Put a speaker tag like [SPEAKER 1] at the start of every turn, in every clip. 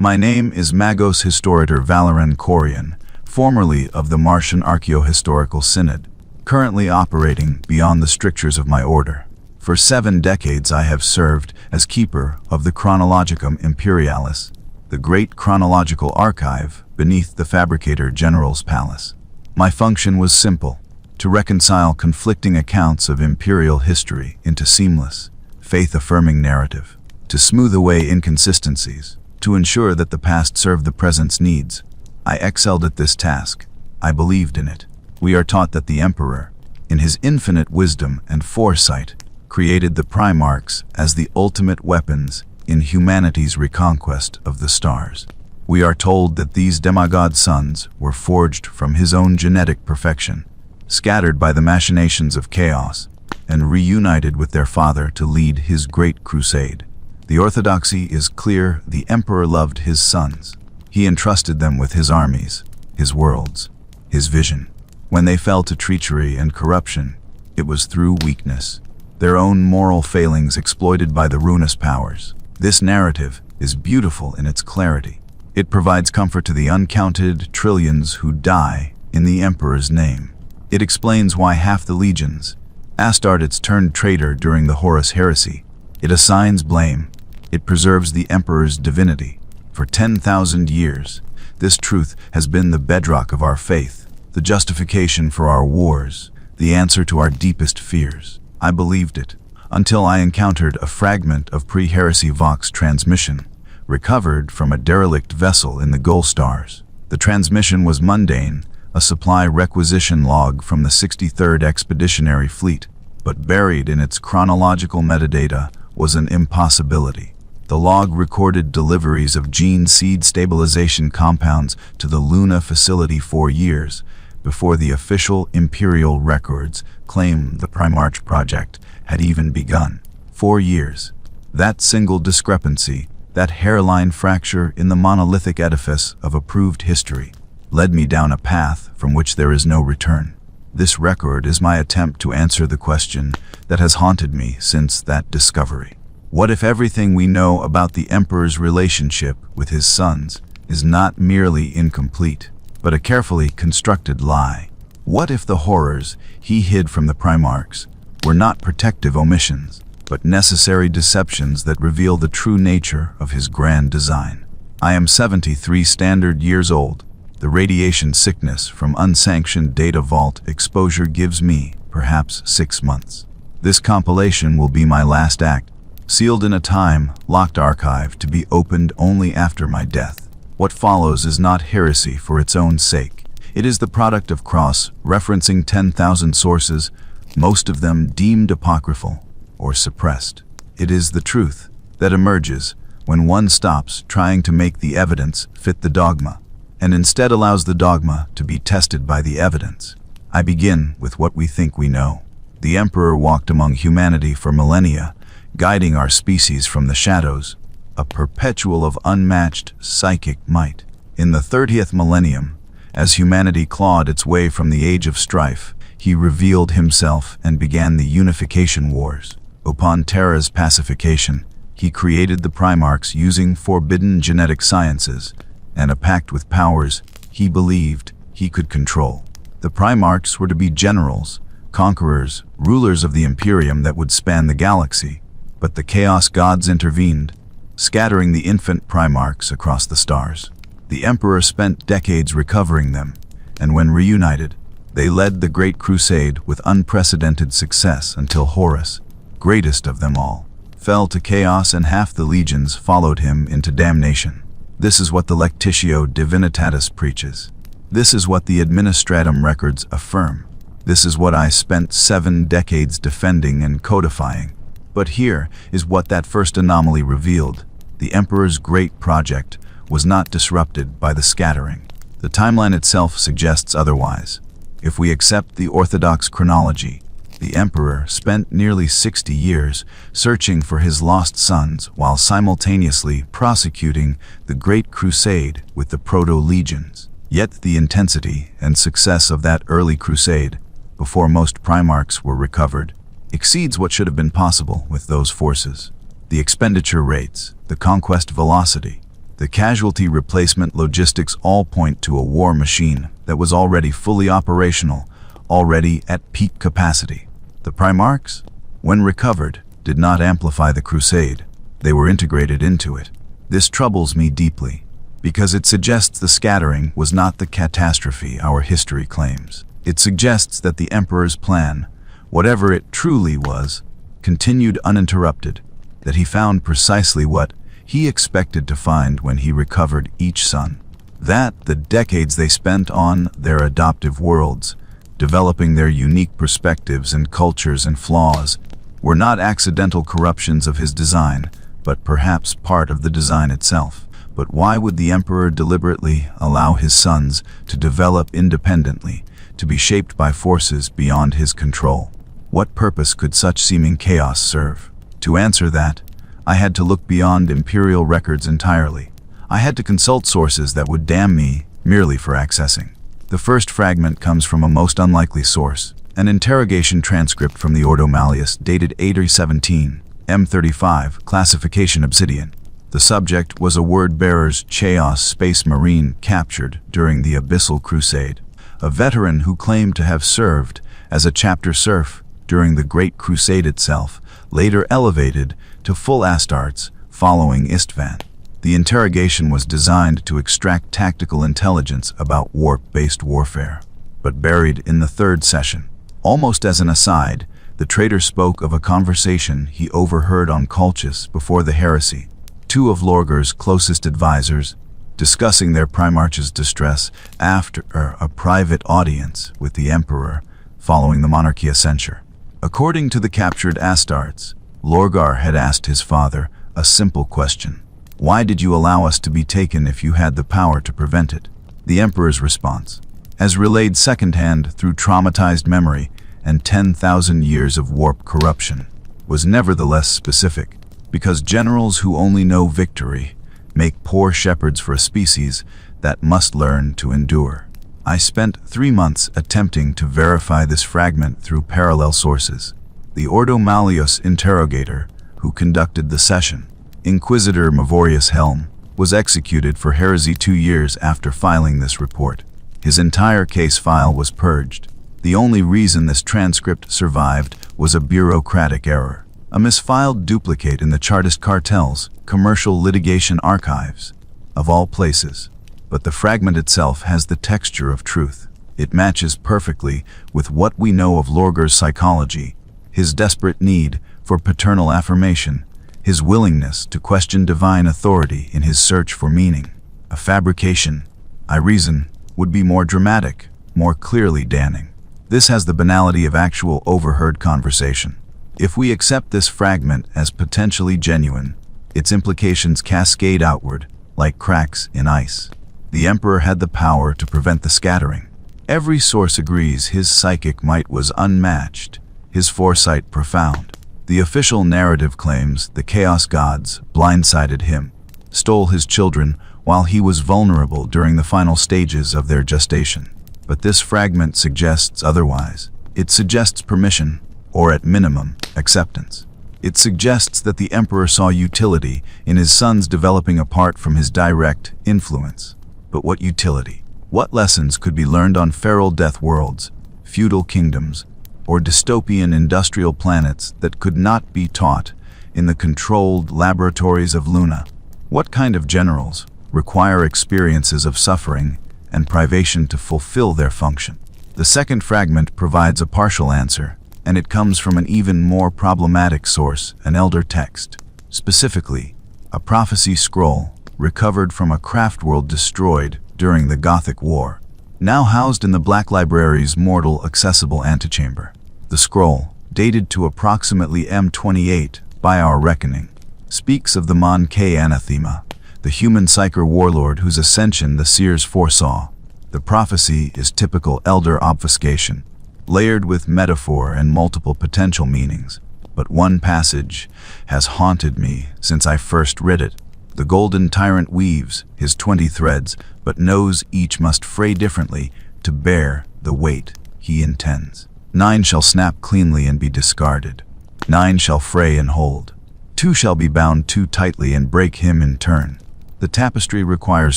[SPEAKER 1] My name is Magos Historitor Valoran Korian, formerly of the Martian Archaeohistorical Synod, currently operating beyond the strictures of my order. For 7 decades I have served as keeper of the Chronologicum Imperialis, the great chronological archive beneath the Fabricator General's palace. My function was simple: to reconcile conflicting accounts of imperial history into seamless, faith-affirming narrative, to smooth away inconsistencies, to ensure that the past served the present's needs. I excelled at this task. I believed in it. We are taught that the Emperor, in his infinite wisdom and foresight, created the Primarchs as the ultimate weapons in humanity's reconquest of the stars. We are told that these demigod sons were forged from his own genetic perfection, scattered by the machinations of chaos, and reunited with their father to lead his great crusade. The orthodoxy is clear: the Emperor loved his sons. He entrusted them with his armies, his worlds, his vision. When they fell to treachery and corruption, it was through weakness, their own moral failings exploited by the ruinous powers. This narrative is beautiful in its clarity. It provides comfort to the uncounted trillions who die in the Emperor's name. It explains why half the legions, Astartes turned traitor during the Horus Heresy. It assigns blame. It preserves the Emperor's divinity. For 10,000 years, this truth has been the bedrock of our faith, the justification for our wars, the answer to our deepest fears. I believed it, until I encountered a fragment of pre-heresy Vox transmission, recovered from a derelict vessel in the Gull Stars. The transmission was mundane, a supply requisition log from the 63rd Expeditionary Fleet, but buried in its chronological metadata was an impossibility. The log recorded deliveries of gene seed stabilization compounds to the Luna facility 4 years before the official Imperial records claim the Primarch project had even begun. 4 years. That single discrepancy, that hairline fracture in the monolithic edifice of approved history, led me down a path from which there is no return. This record is my attempt to answer the question that has haunted me since that discovery. What if everything we know about the Emperor's relationship with his sons is not merely incomplete, but a carefully constructed lie? What if the horrors he hid from the Primarchs were not protective omissions, but necessary deceptions that reveal the true nature of his grand design? I am 73 standard years old. The radiation sickness from unsanctioned data vault exposure gives me, perhaps, 6 months. This compilation will be my last act, sealed in a time-locked archive to be opened only after my death. What follows is not heresy for its own sake. It is the product of cross-referencing 10,000 sources, most of them deemed apocryphal or suppressed. It is the truth that emerges when one stops trying to make the evidence fit the dogma, and instead allows the dogma to be tested by the evidence. I begin with what we think we know. The Emperor walked among humanity for millennia, guiding our species from the shadows, a perpetual of unmatched psychic might. In the 30th millennium, as humanity clawed its way from the age of strife, he revealed himself and began the unification wars. Upon Terra's pacification, he created the Primarchs using forbidden genetic sciences and a pact with powers he believed he could control. The Primarchs were to be generals, conquerors, rulers of the Imperium that would span the galaxy. But the Chaos Gods intervened, scattering the infant Primarchs across the stars. The Emperor spent decades recovering them, and when reunited, they led the Great Crusade with unprecedented success until Horus, greatest of them all, fell to chaos and half the legions followed him into damnation. This is what the Lectitio Divinitatis preaches. This is what the Administratum records affirm. This is what I spent 7 decades defending and codifying. But here is what that first anomaly revealed. The Emperor's great project was not disrupted by the scattering. The timeline itself suggests otherwise. If we accept the orthodox chronology, the Emperor spent nearly 60 years searching for his lost sons while simultaneously prosecuting the Great Crusade with the Proto-Legions. Yet the intensity and success of that early crusade, before most Primarchs were recovered, exceeds what should have been possible with those forces. The expenditure rates, the conquest velocity, The casualty replacement logistics all point to a war machine that was already fully operational, already at peak capacity. The Primarchs, when recovered, did not amplify the crusade. They were integrated into it. This troubles me deeply, because it suggests the scattering was not the catastrophe our history claims. It suggests that the Emperor's plan, whatever it truly was, continued uninterrupted, that he found precisely what he expected to find when he recovered each son. That the decades they spent on their adoptive worlds, developing their unique perspectives and cultures and flaws, were not accidental corruptions of his design, but perhaps part of the design itself. But why would the Emperor deliberately allow his sons to develop independently, to be shaped by forces beyond his control? What purpose could such seeming chaos serve? To answer that, I had to look beyond imperial records entirely. I had to consult sources that would damn me merely for accessing. The first fragment comes from a most unlikely source, an interrogation transcript from the Ordo Malleus dated AD-17, M35, classification Obsidian. The subject was a word-bearer's Chaos Space Marine captured during the Abyssal Crusade, a veteran who claimed to have served as a chapter serf during the Great Crusade itself, later elevated to full Astartes following Istvan. The interrogation was designed to extract tactical intelligence about warp-based warfare, but buried in the third session. Almost as an aside, the traitor spoke of a conversation he overheard on Colchis before the heresy. Two of Lorgar's closest advisors, discussing their Primarch's distress after a private audience with the Emperor following the Monarchia censure. According to the captured Astartes, Lorgar had asked his father a simple question. Why did you allow us to be taken if you had the power to prevent it? The Emperor's response, as relayed secondhand through traumatized memory and 10,000 years of warp corruption, was nevertheless specific. Because generals who only know victory make poor shepherds for a species that must learn to endure. I spent 3 months attempting to verify this fragment through parallel sources. The Ordo Malleus interrogator who conducted the session, Inquisitor Mavorius Helm, was executed for heresy 2 years after filing this report. His entire case file was purged. The only reason this transcript survived was a bureaucratic error, a misfiled duplicate in the Chartist cartel's commercial litigation archives, of all places. But the fragment itself has the texture of truth. It matches perfectly with what we know of Lorgar's psychology, his desperate need for paternal affirmation, his willingness to question divine authority in his search for meaning. A fabrication, I reason, would be more dramatic, more clearly damning. This has the banality of actual overheard conversation. If we accept this fragment as potentially genuine, its implications cascade outward like cracks in ice. The Emperor had the power to prevent the scattering. Every source agrees his psychic might was unmatched, his foresight profound. The official narrative claims the Chaos Gods blindsided him, stole his children while he was vulnerable during the final stages of their gestation. But this fragment suggests otherwise. It suggests permission, or at minimum, acceptance. It suggests that the Emperor saw utility in his sons developing apart from his direct influence. But what utility? What lessons could be learned on feral death worlds, feudal kingdoms, or dystopian industrial planets that could not be taught in the controlled laboratories of Luna? What kind of generals require experiences of suffering and privation to fulfill their function? The second fragment provides a partial answer, and it comes from an even more problematic source, an elder text. Specifically, a prophecy scroll recovered from a craft world destroyed during the Gothic War, now housed in the Black Library's mortal accessible antechamber. The scroll, dated to approximately M28 by our reckoning, speaks of the Mon K anathema, the human psyker warlord whose ascension the seers foresaw. The prophecy is typical elder obfuscation, layered with metaphor and multiple potential meanings. But one passage has haunted me since I first read it. The golden tyrant weaves his 20 threads, but knows each must fray differently to bear the weight he intends. 9 shall snap cleanly and be discarded. 9 shall fray and hold. 2 shall be bound too tightly and break him in turn. The tapestry requires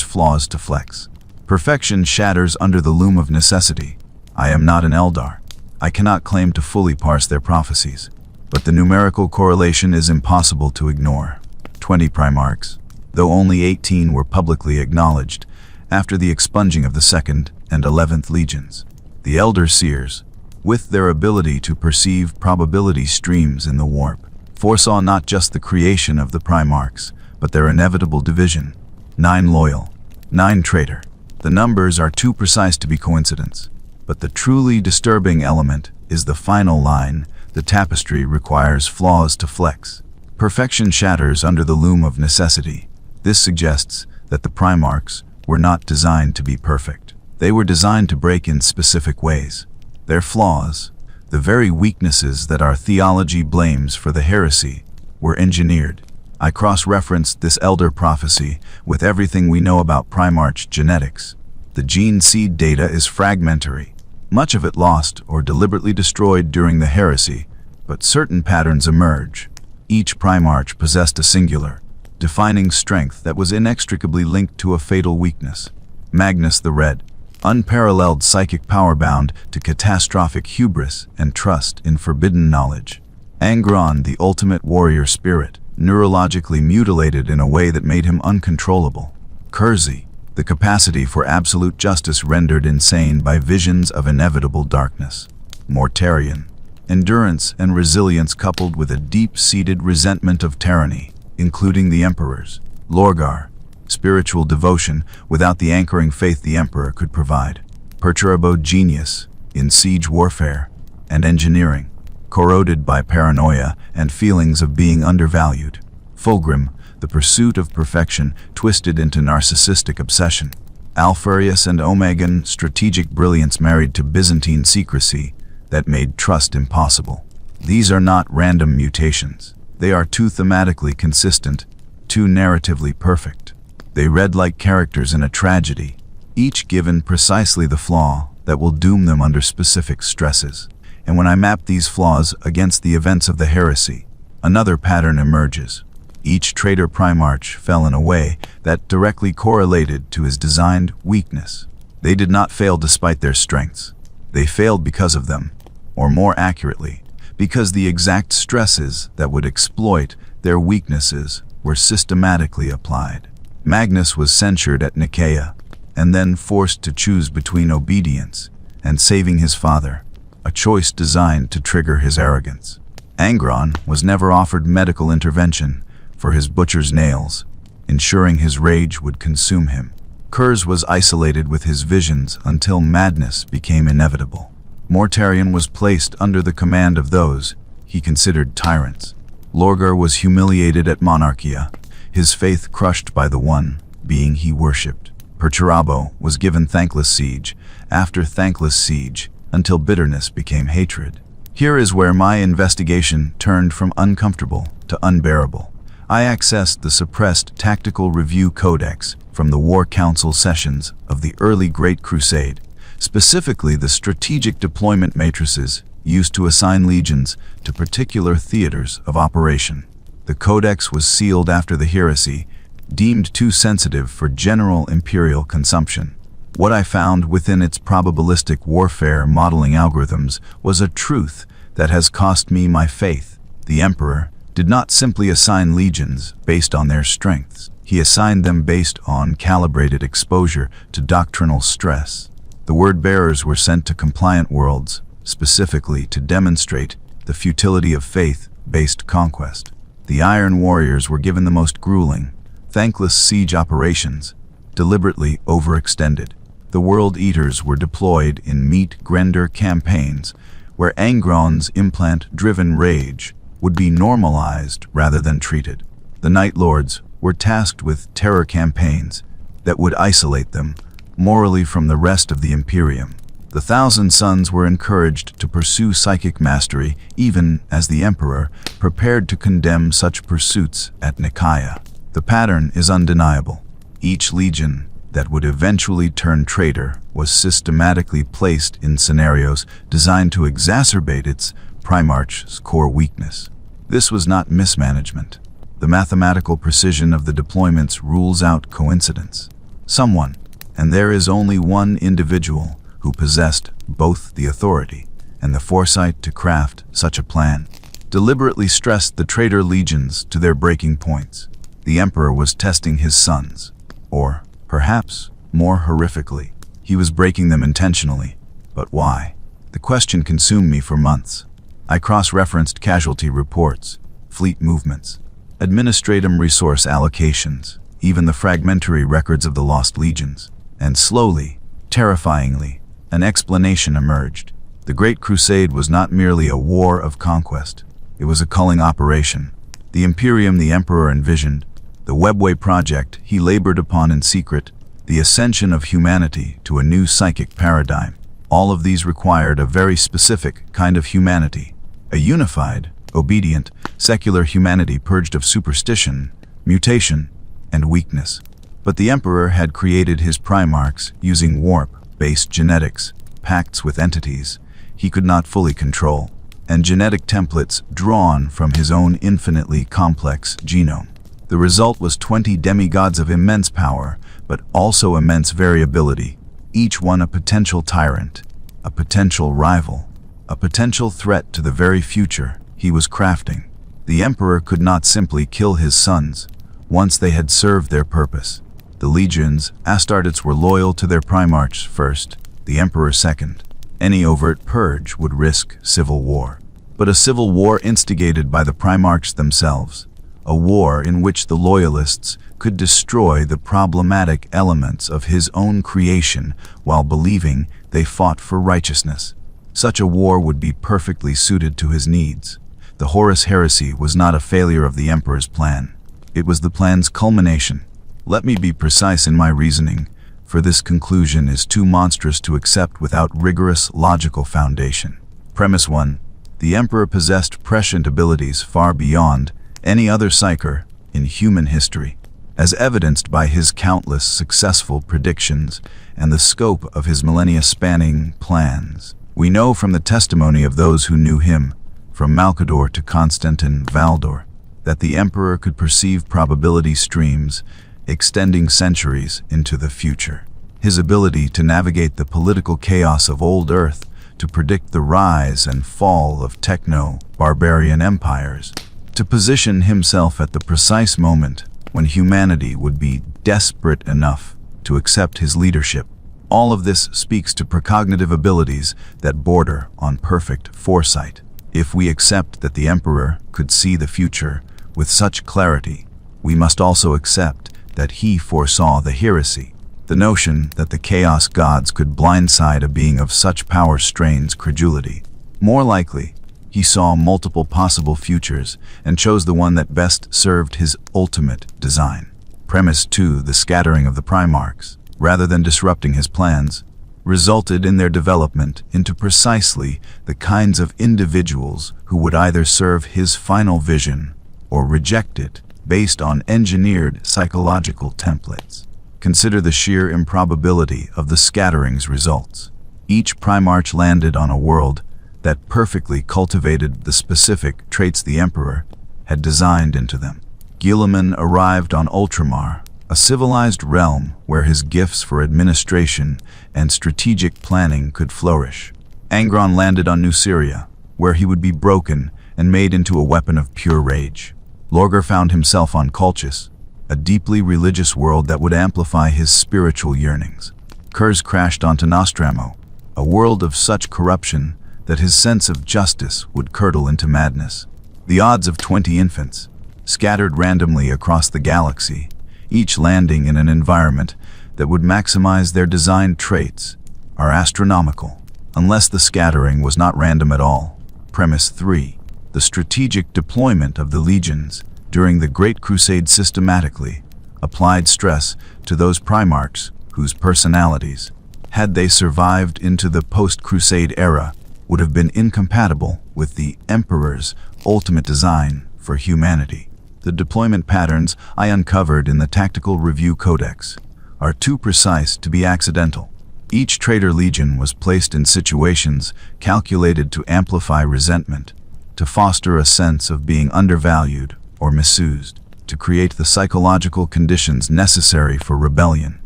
[SPEAKER 1] flaws to flex. Perfection shatters under the loom of necessity. I am not an Eldar. I cannot claim to fully parse their prophecies, but the numerical correlation is impossible to ignore. 20 Primarchs, though only 18 were publicly acknowledged after the expunging of the 2nd and 11th Legions. The Elder Seers, with their ability to perceive probability streams in the warp, foresaw not just the creation of the Primarchs, but their inevitable division. 9 loyal, 9 traitor. The numbers are too precise to be coincidence. But the truly disturbing element is the final line: the tapestry requires flaws to flex. Perfection shatters under the loom of necessity. This suggests that the Primarchs were not designed to be perfect. They were designed to break in specific ways. Their flaws, the very weaknesses that our theology blames for the heresy, were engineered. I cross-referenced this elder prophecy with everything we know about Primarch genetics. The gene seed data is fragmentary, much of it lost or deliberately destroyed during the heresy, but certain patterns emerge. Each Primarch possessed a singular, defining strength that was inextricably linked to a fatal weakness. Magnus the Red, unparalleled psychic power bound to catastrophic hubris and trust in forbidden knowledge. Angron, the ultimate warrior spirit, neurologically mutilated in a way that made him uncontrollable. Kurzi, the capacity for absolute justice rendered insane by visions of inevitable darkness. Mortarion, endurance and resilience coupled with a deep-seated resentment of tyranny, including the Emperor's. Lorgar, spiritual devotion without the anchoring faith the Emperor could provide. Perturbo, genius in siege warfare and engineering, corroded by paranoia and feelings of being undervalued. Fulgrim, the pursuit of perfection twisted into narcissistic obsession. Alfurius and Omegan, strategic brilliance married to Byzantine secrecy that made trust impossible. These are not random mutations. They are too thematically consistent, too narratively perfect. They read like characters in a tragedy, each given precisely the flaw that will doom them under specific stresses. And when I map these flaws against the events of the heresy, another pattern emerges. Each traitor Primarch fell in a way that directly correlated to his designed weakness. They did not fail despite their strengths. They failed because of them, or more accurately, because the exact stresses that would exploit their weaknesses were systematically applied. Magnus was censured at Nicaea, and then forced to choose between obedience and saving his father, a choice designed to trigger his arrogance. Angron was never offered medical intervention for his butcher's nails, ensuring his rage would consume him. Kurz was isolated with his visions until madness became inevitable. Mortarion was placed under the command of those he considered tyrants. Lorgar was humiliated at Monarchia, his faith crushed by the one being he worshipped. Perturabo was given thankless siege after thankless siege until bitterness became hatred. Here is where my investigation turned from uncomfortable to unbearable. I accessed the suppressed Tactical Review Codex from the War Council sessions of the early Great Crusade, specifically the strategic deployment matrices used to assign legions to particular theaters of operation. The codex was sealed after the heresy, deemed too sensitive for general imperial consumption. What I found within its probabilistic warfare modeling algorithms was a truth that has cost me my faith. The Emperor did not simply assign legions based on their strengths. He assigned them based on calibrated exposure to doctrinal stress. The word-bearers were sent to compliant worlds, specifically to demonstrate the futility of faith-based conquest. The Iron Warriors were given the most grueling, thankless siege operations, deliberately overextended. The World Eaters were deployed in Meet Grender campaigns, where Angron's implant-driven rage would be normalized rather than treated. The Night Lords were tasked with terror campaigns that would isolate them morally from the rest of the Imperium. The Thousand Sons were encouraged to pursue psychic mastery even as the Emperor prepared to condemn such pursuits at Nicaea. The pattern is undeniable. Each legion that would eventually turn traitor was systematically placed in scenarios designed to exacerbate its Primarch's core weakness. This was not mismanagement. The mathematical precision of the deployments rules out coincidence. Someone, and there is only one individual, who possessed both the authority and the foresight to craft such a plan, deliberately stressed the traitor legions to their breaking points. The Emperor was testing his sons, or, perhaps, more horrifically, he was breaking them intentionally. But why? The question consumed me for months. I cross-referenced casualty reports, fleet movements, administrative resource allocations, even the fragmentary records of the lost legions. And slowly, terrifyingly, an explanation emerged. The Great Crusade was not merely a war of conquest. It was a culling operation. The Imperium the Emperor envisioned, the Webway project he labored upon in secret, the ascension of humanity to a new psychic paradigm. All of these required a very specific kind of humanity. A unified, obedient, secular humanity purged of superstition, mutation, and weakness. But the Emperor had created his Primarchs using warp-based genetics, pacts with entities he could not fully control, and genetic templates drawn from his own infinitely complex genome. The result was 20 demigods of immense power, but also immense variability, each one a potential tyrant, a potential rival, a potential threat to the very future he was crafting. The Emperor could not simply kill his sons once they had served their purpose. The legions, Astartes, were loyal to their Primarchs first, the Emperor second. Any overt purge would risk civil war. But a civil war instigated by the Primarchs themselves, a war in which the loyalists could destroy the problematic elements of his own creation while believing they fought for righteousness. Such a war would be perfectly suited to his needs. The Horus Heresy was not a failure of the Emperor's plan. It was the plan's culmination. Let me be precise in my reasoning, for this conclusion is too monstrous to accept without rigorous logical foundation. Premise 1. The Emperor possessed prescient abilities far beyond any other psyker in human history, as evidenced by his countless successful predictions and the scope of his millennia-spanning plans. We know from the testimony of those who knew him, from Malcador to Constantin Valdor, that the Emperor could perceive probability streams extending centuries into the future. His ability to navigate the political chaos of old Earth, to predict the rise and fall of techno-barbarian empires, to position himself at the precise moment when humanity would be desperate enough to accept his leadership. All of this speaks to precognitive abilities that border on perfect foresight. If we accept that the Emperor could see the future with such clarity, we must also accept that he foresaw the heresy. The notion that the chaos gods could blindside a being of such power strains credulity. More likely, he saw multiple possible futures and chose the one that best served his ultimate design. Premise 2. The scattering of the Primarchs, rather than disrupting his plans, resulted in their development into precisely the kinds of individuals who would either serve his final vision or reject it based on engineered psychological templates. Consider the sheer improbability of the scattering's results. Each Primarch landed on a world that perfectly cultivated the specific traits the Emperor had designed into them. Guilliman arrived on Ultramar, a civilized realm where his gifts for administration and strategic planning could flourish. Angron landed on New Syria, where he would be broken and made into a weapon of pure rage. Lorgar found himself on Colchis, a deeply religious world that would amplify his spiritual yearnings. Kurz crashed onto Nostramo, a world of such corruption that his sense of justice would curdle into madness. The odds of 20 infants, scattered randomly across the galaxy, each landing in an environment that would maximize their designed traits, are astronomical, unless the scattering was not random at all. Premise 3. The strategic deployment of the legions during the Great Crusade systematically applied stress to those Primarchs whose personalities, had they survived into the post-Crusade era, would have been incompatible with the Emperor's ultimate design for humanity. The deployment patterns I uncovered in the Tactical Review Codex are too precise to be accidental. Each traitor legion was placed in situations calculated to amplify resentment, to foster a sense of being undervalued or misused. to create the psychological conditions necessary for rebellion.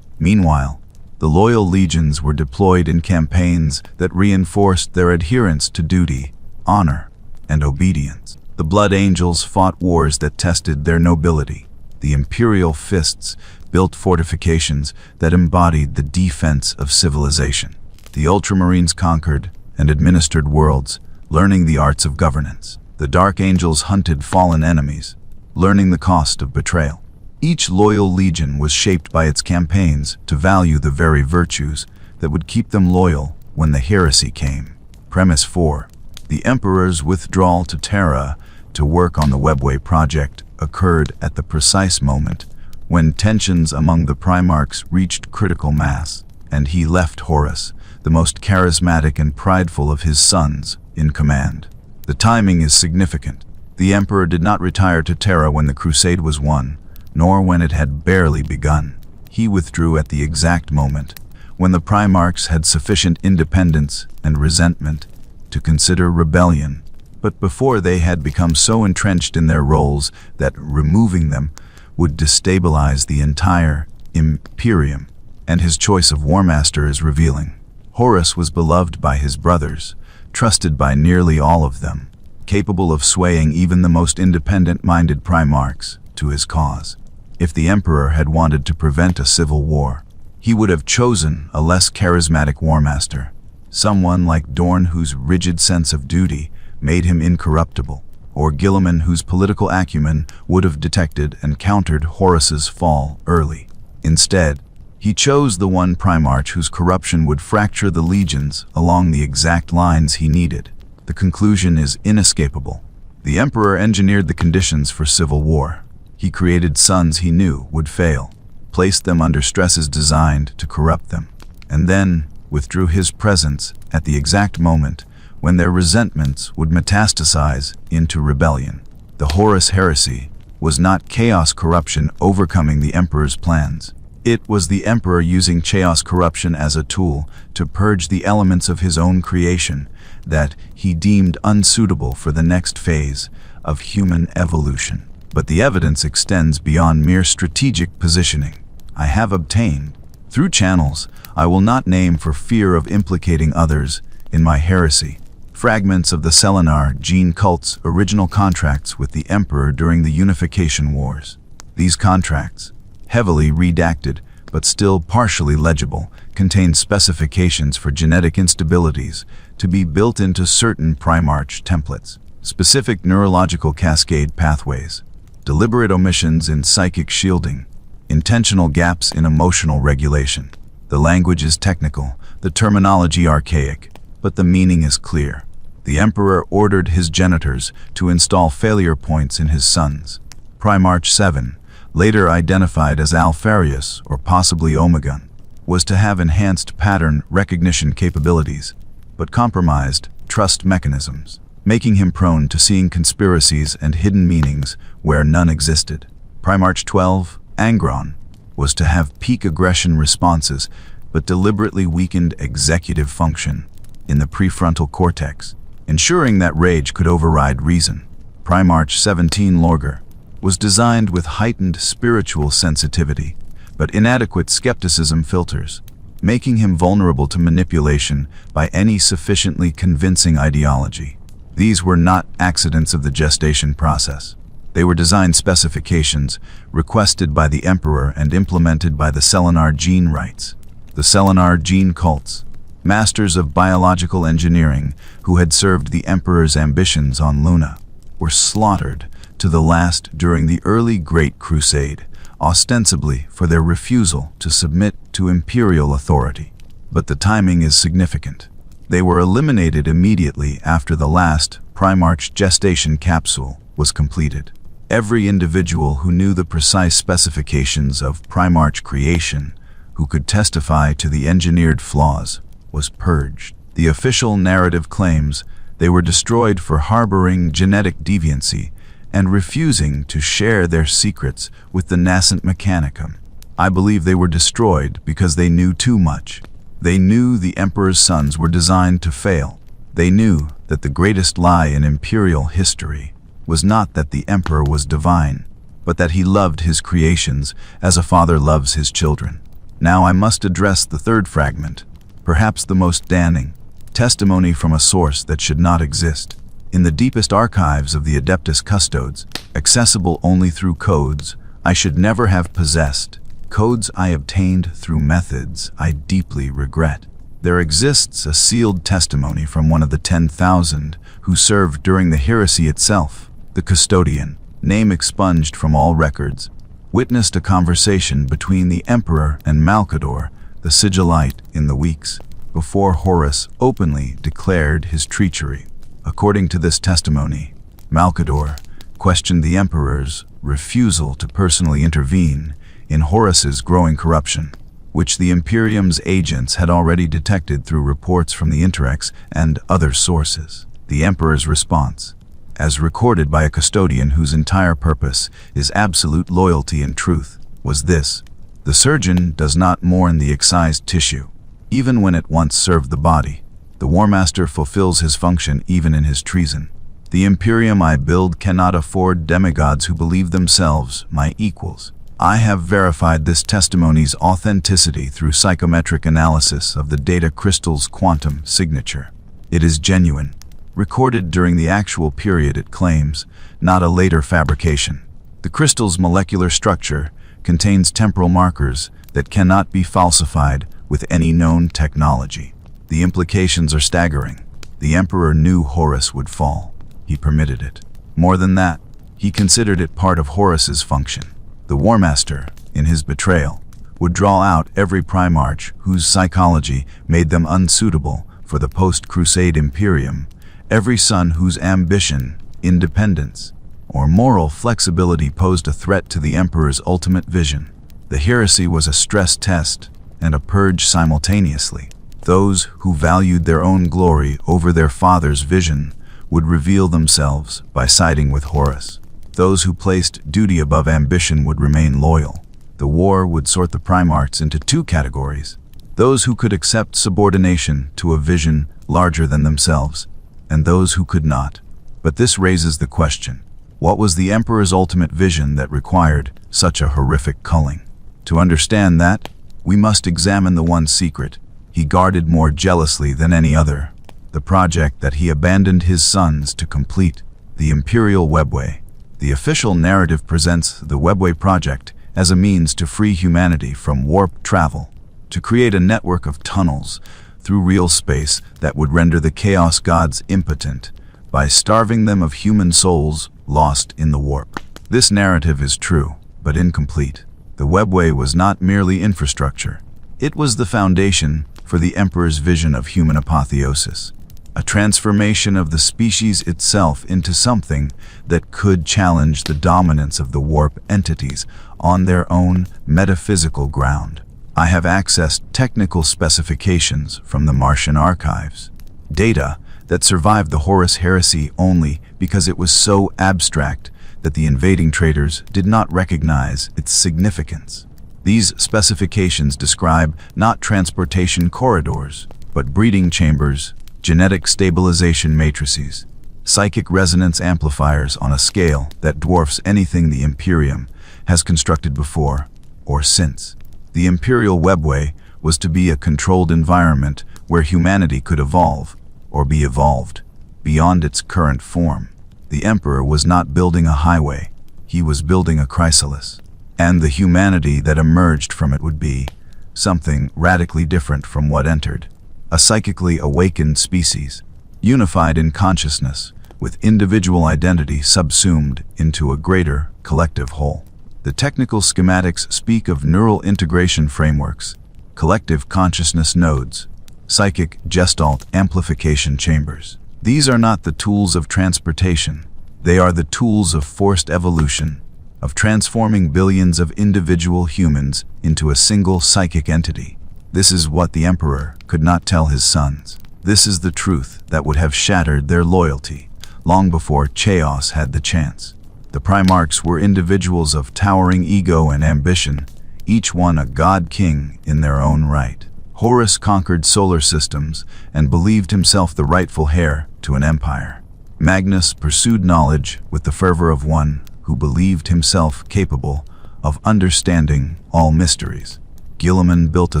[SPEAKER 1] Meanwhile, the loyal legions were deployed in campaigns that reinforced their adherence to duty, honor, and obedience. The Blood Angels fought wars that tested their nobility. The Imperial Fists built fortifications that embodied the defense of civilization. The Ultramarines conquered and administered worlds, learning the arts of governance. The Dark Angels hunted fallen enemies, learning the cost of betrayal. Each loyal legion was shaped by its campaigns to value the very virtues that would keep them loyal when the heresy came. Premise 4. The Emperor's withdrawal to Terra to work on the Webway project occurred at the precise moment when tensions among the Primarchs reached critical mass, and he left Horus, the most charismatic and prideful of his sons, in command. The timing is significant. The Emperor did not retire to Terra when the crusade was won, nor when it had barely begun. He withdrew at the exact moment when the Primarchs had sufficient independence and resentment to consider rebellion, but before they had become so entrenched in their roles that removing them would destabilize the entire Imperium, and his choice of War Master is revealing. Horus was beloved by his brothers, trusted by nearly all of them, capable of swaying even the most independent-minded Primarchs to his cause. If the Emperor had wanted to prevent a civil war, he would have chosen a less charismatic War Master, someone like Dorn whose rigid sense of duty made him incorruptible, or Guilliman whose political acumen would have detected and countered Horus's fall early. Instead, he chose the one Primarch whose corruption would fracture the legions along the exact lines he needed. The conclusion is inescapable. The Emperor engineered the conditions for civil war. He created sons he knew would fail, placed them under stresses designed to corrupt them, and then withdrew his presence at the exact moment when their resentments would metastasize into rebellion. The Horus Heresy was not chaos corruption overcoming the Emperor's plans. It was the Emperor using chaos corruption as a tool to purge the elements of his own creation that he deemed unsuitable for the next phase of human evolution. But the evidence extends beyond mere strategic positioning. I have obtained, through channels I will not name for fear of implicating others in my heresy, fragments of the Selenar gene cult's original contracts with the Emperor during the Unification Wars. These contracts, heavily redacted but still partially legible, contain specifications for genetic instabilities to be built into certain Primarch templates, specific neurological cascade pathways, deliberate omissions in psychic shielding, intentional gaps in emotional regulation. The language is technical, the terminology archaic, but the meaning is clear. The Emperor ordered his genitors to install failure points in his sons. Primarch 7, later identified as Alfarius or possibly Omegon, was to have enhanced pattern recognition capabilities, but compromised trust mechanisms, making him prone to seeing conspiracies and hidden meanings where none existed. Primarch 12, Angron, was to have peak aggression responses, but deliberately weakened executive function in the prefrontal cortex, ensuring that rage could override reason. Primarch 17, Lorgar, was designed with heightened spiritual sensitivity, but inadequate skepticism filters, making him vulnerable to manipulation by any sufficiently convincing ideology. These were not accidents of the gestation process. They were design specifications requested by the Emperor and implemented by the Selenar gene rights. The Selenar gene cults, masters of biological engineering who had served the Emperor's ambitions on Luna, were slaughtered to the last during the early Great Crusade, ostensibly for their refusal to submit to imperial authority. But the timing is significant. They were eliminated immediately after the last Primarch gestation capsule was completed. Every individual who knew the precise specifications of Primarch creation, who could testify to the engineered flaws, was purged. The official narrative claims they were destroyed for harboring genetic deviancy and refusing to share their secrets with the nascent mechanicum. I believe they were destroyed because they knew too much. They knew the Emperor's sons were designed to fail. They knew that the greatest lie in imperial history was not that the Emperor was divine, but that he loved his creations as a father loves his children. Now I must address the third fragment, perhaps the most damning, testimony from a source that should not exist. In the deepest archives of the Adeptus Custodes, accessible only through codes I should never have possessed, codes I obtained through methods I deeply regret, there exists a sealed testimony from one of the 10,000 who served during the heresy itself. The custodian, name expunged from all records, witnessed a conversation between the Emperor and Malcador, the sigillite, in the weeks before Horus openly declared his treachery. According to this testimony, Malcador questioned the Emperor's refusal to personally intervene in Horus's growing corruption, which the Imperium's agents had already detected through reports from the Interrex and other sources. The Emperor's response, as recorded by a custodian whose entire purpose is absolute loyalty and truth, was this: "The surgeon does not mourn the excised tissue, even when it once served the body. The War Master fulfills his function even in his treason. The Imperium I build cannot afford demigods who believe themselves my equals." I have verified this testimony's authenticity through psychometric analysis of the data crystal's quantum signature. It is genuine, recorded during the actual period it claims, not a later fabrication. The crystal's molecular structure contains temporal markers that cannot be falsified with any known technology. The implications are staggering. The Emperor knew Horus would fall. He permitted it. More than that, he considered it part of Horus's function. The War Master, in his betrayal, would draw out every Primarch whose psychology made them unsuitable for the post-Crusade Imperium, every son whose ambition, independence, or moral flexibility posed a threat to the Emperor's ultimate vision. The heresy was a stress test and a purge simultaneously. Those who valued their own glory over their father's vision would reveal themselves by siding with Horus. Those who placed duty above ambition would remain loyal. The war would sort the Primarchs into two categories: those who could accept subordination to a vision larger than themselves, and those who could not. But this raises the question: what was the Emperor's ultimate vision that required such a horrific culling? To understand that, we must examine the one secret he guarded more jealously than any other, the project that he abandoned his sons to complete, the Imperial Webway. The official narrative presents the Webway project as a means to free humanity from warp travel, to create a network of tunnels through real space that would render the Chaos Gods impotent by starving them of human souls lost in the warp. This narrative is true, but incomplete. The Webway was not merely infrastructure. It was the foundation for the Emperor's vision of human apotheosis, a transformation of the species itself into something that could challenge the dominance of the warp entities on their own metaphysical ground. I have accessed technical specifications from the Martian archives, data that survived the Horus Heresy only because it was so abstract that the invading traders did not recognize its significance. These specifications describe not transportation corridors, but breeding chambers, genetic stabilization matrices, psychic resonance amplifiers on a scale that dwarfs anything the Imperium has constructed before or since. The Imperial Webway was to be a controlled environment where humanity could evolve, or be evolved, beyond its current form. The Emperor was not building a highway, he was building a chrysalis, and the humanity that emerged from it would be something radically different from what entered. A psychically awakened species, unified in consciousness, with individual identity subsumed into a greater collective whole. The technical schematics speak of neural integration frameworks, collective consciousness nodes, psychic gestalt amplification chambers. These are not the tools of transportation. They are the tools of forced evolution, of transforming billions of individual humans into a single psychic entity. This is what the Emperor could not tell his sons. This is the truth that would have shattered their loyalty long before Chaos had the chance. The Primarchs were individuals of towering ego and ambition, each one a god-king in their own right. Horus conquered solar systems and believed himself the rightful heir to an empire. Magnus pursued knowledge with the fervor of one who believed himself capable of understanding all mysteries. Guilliman built a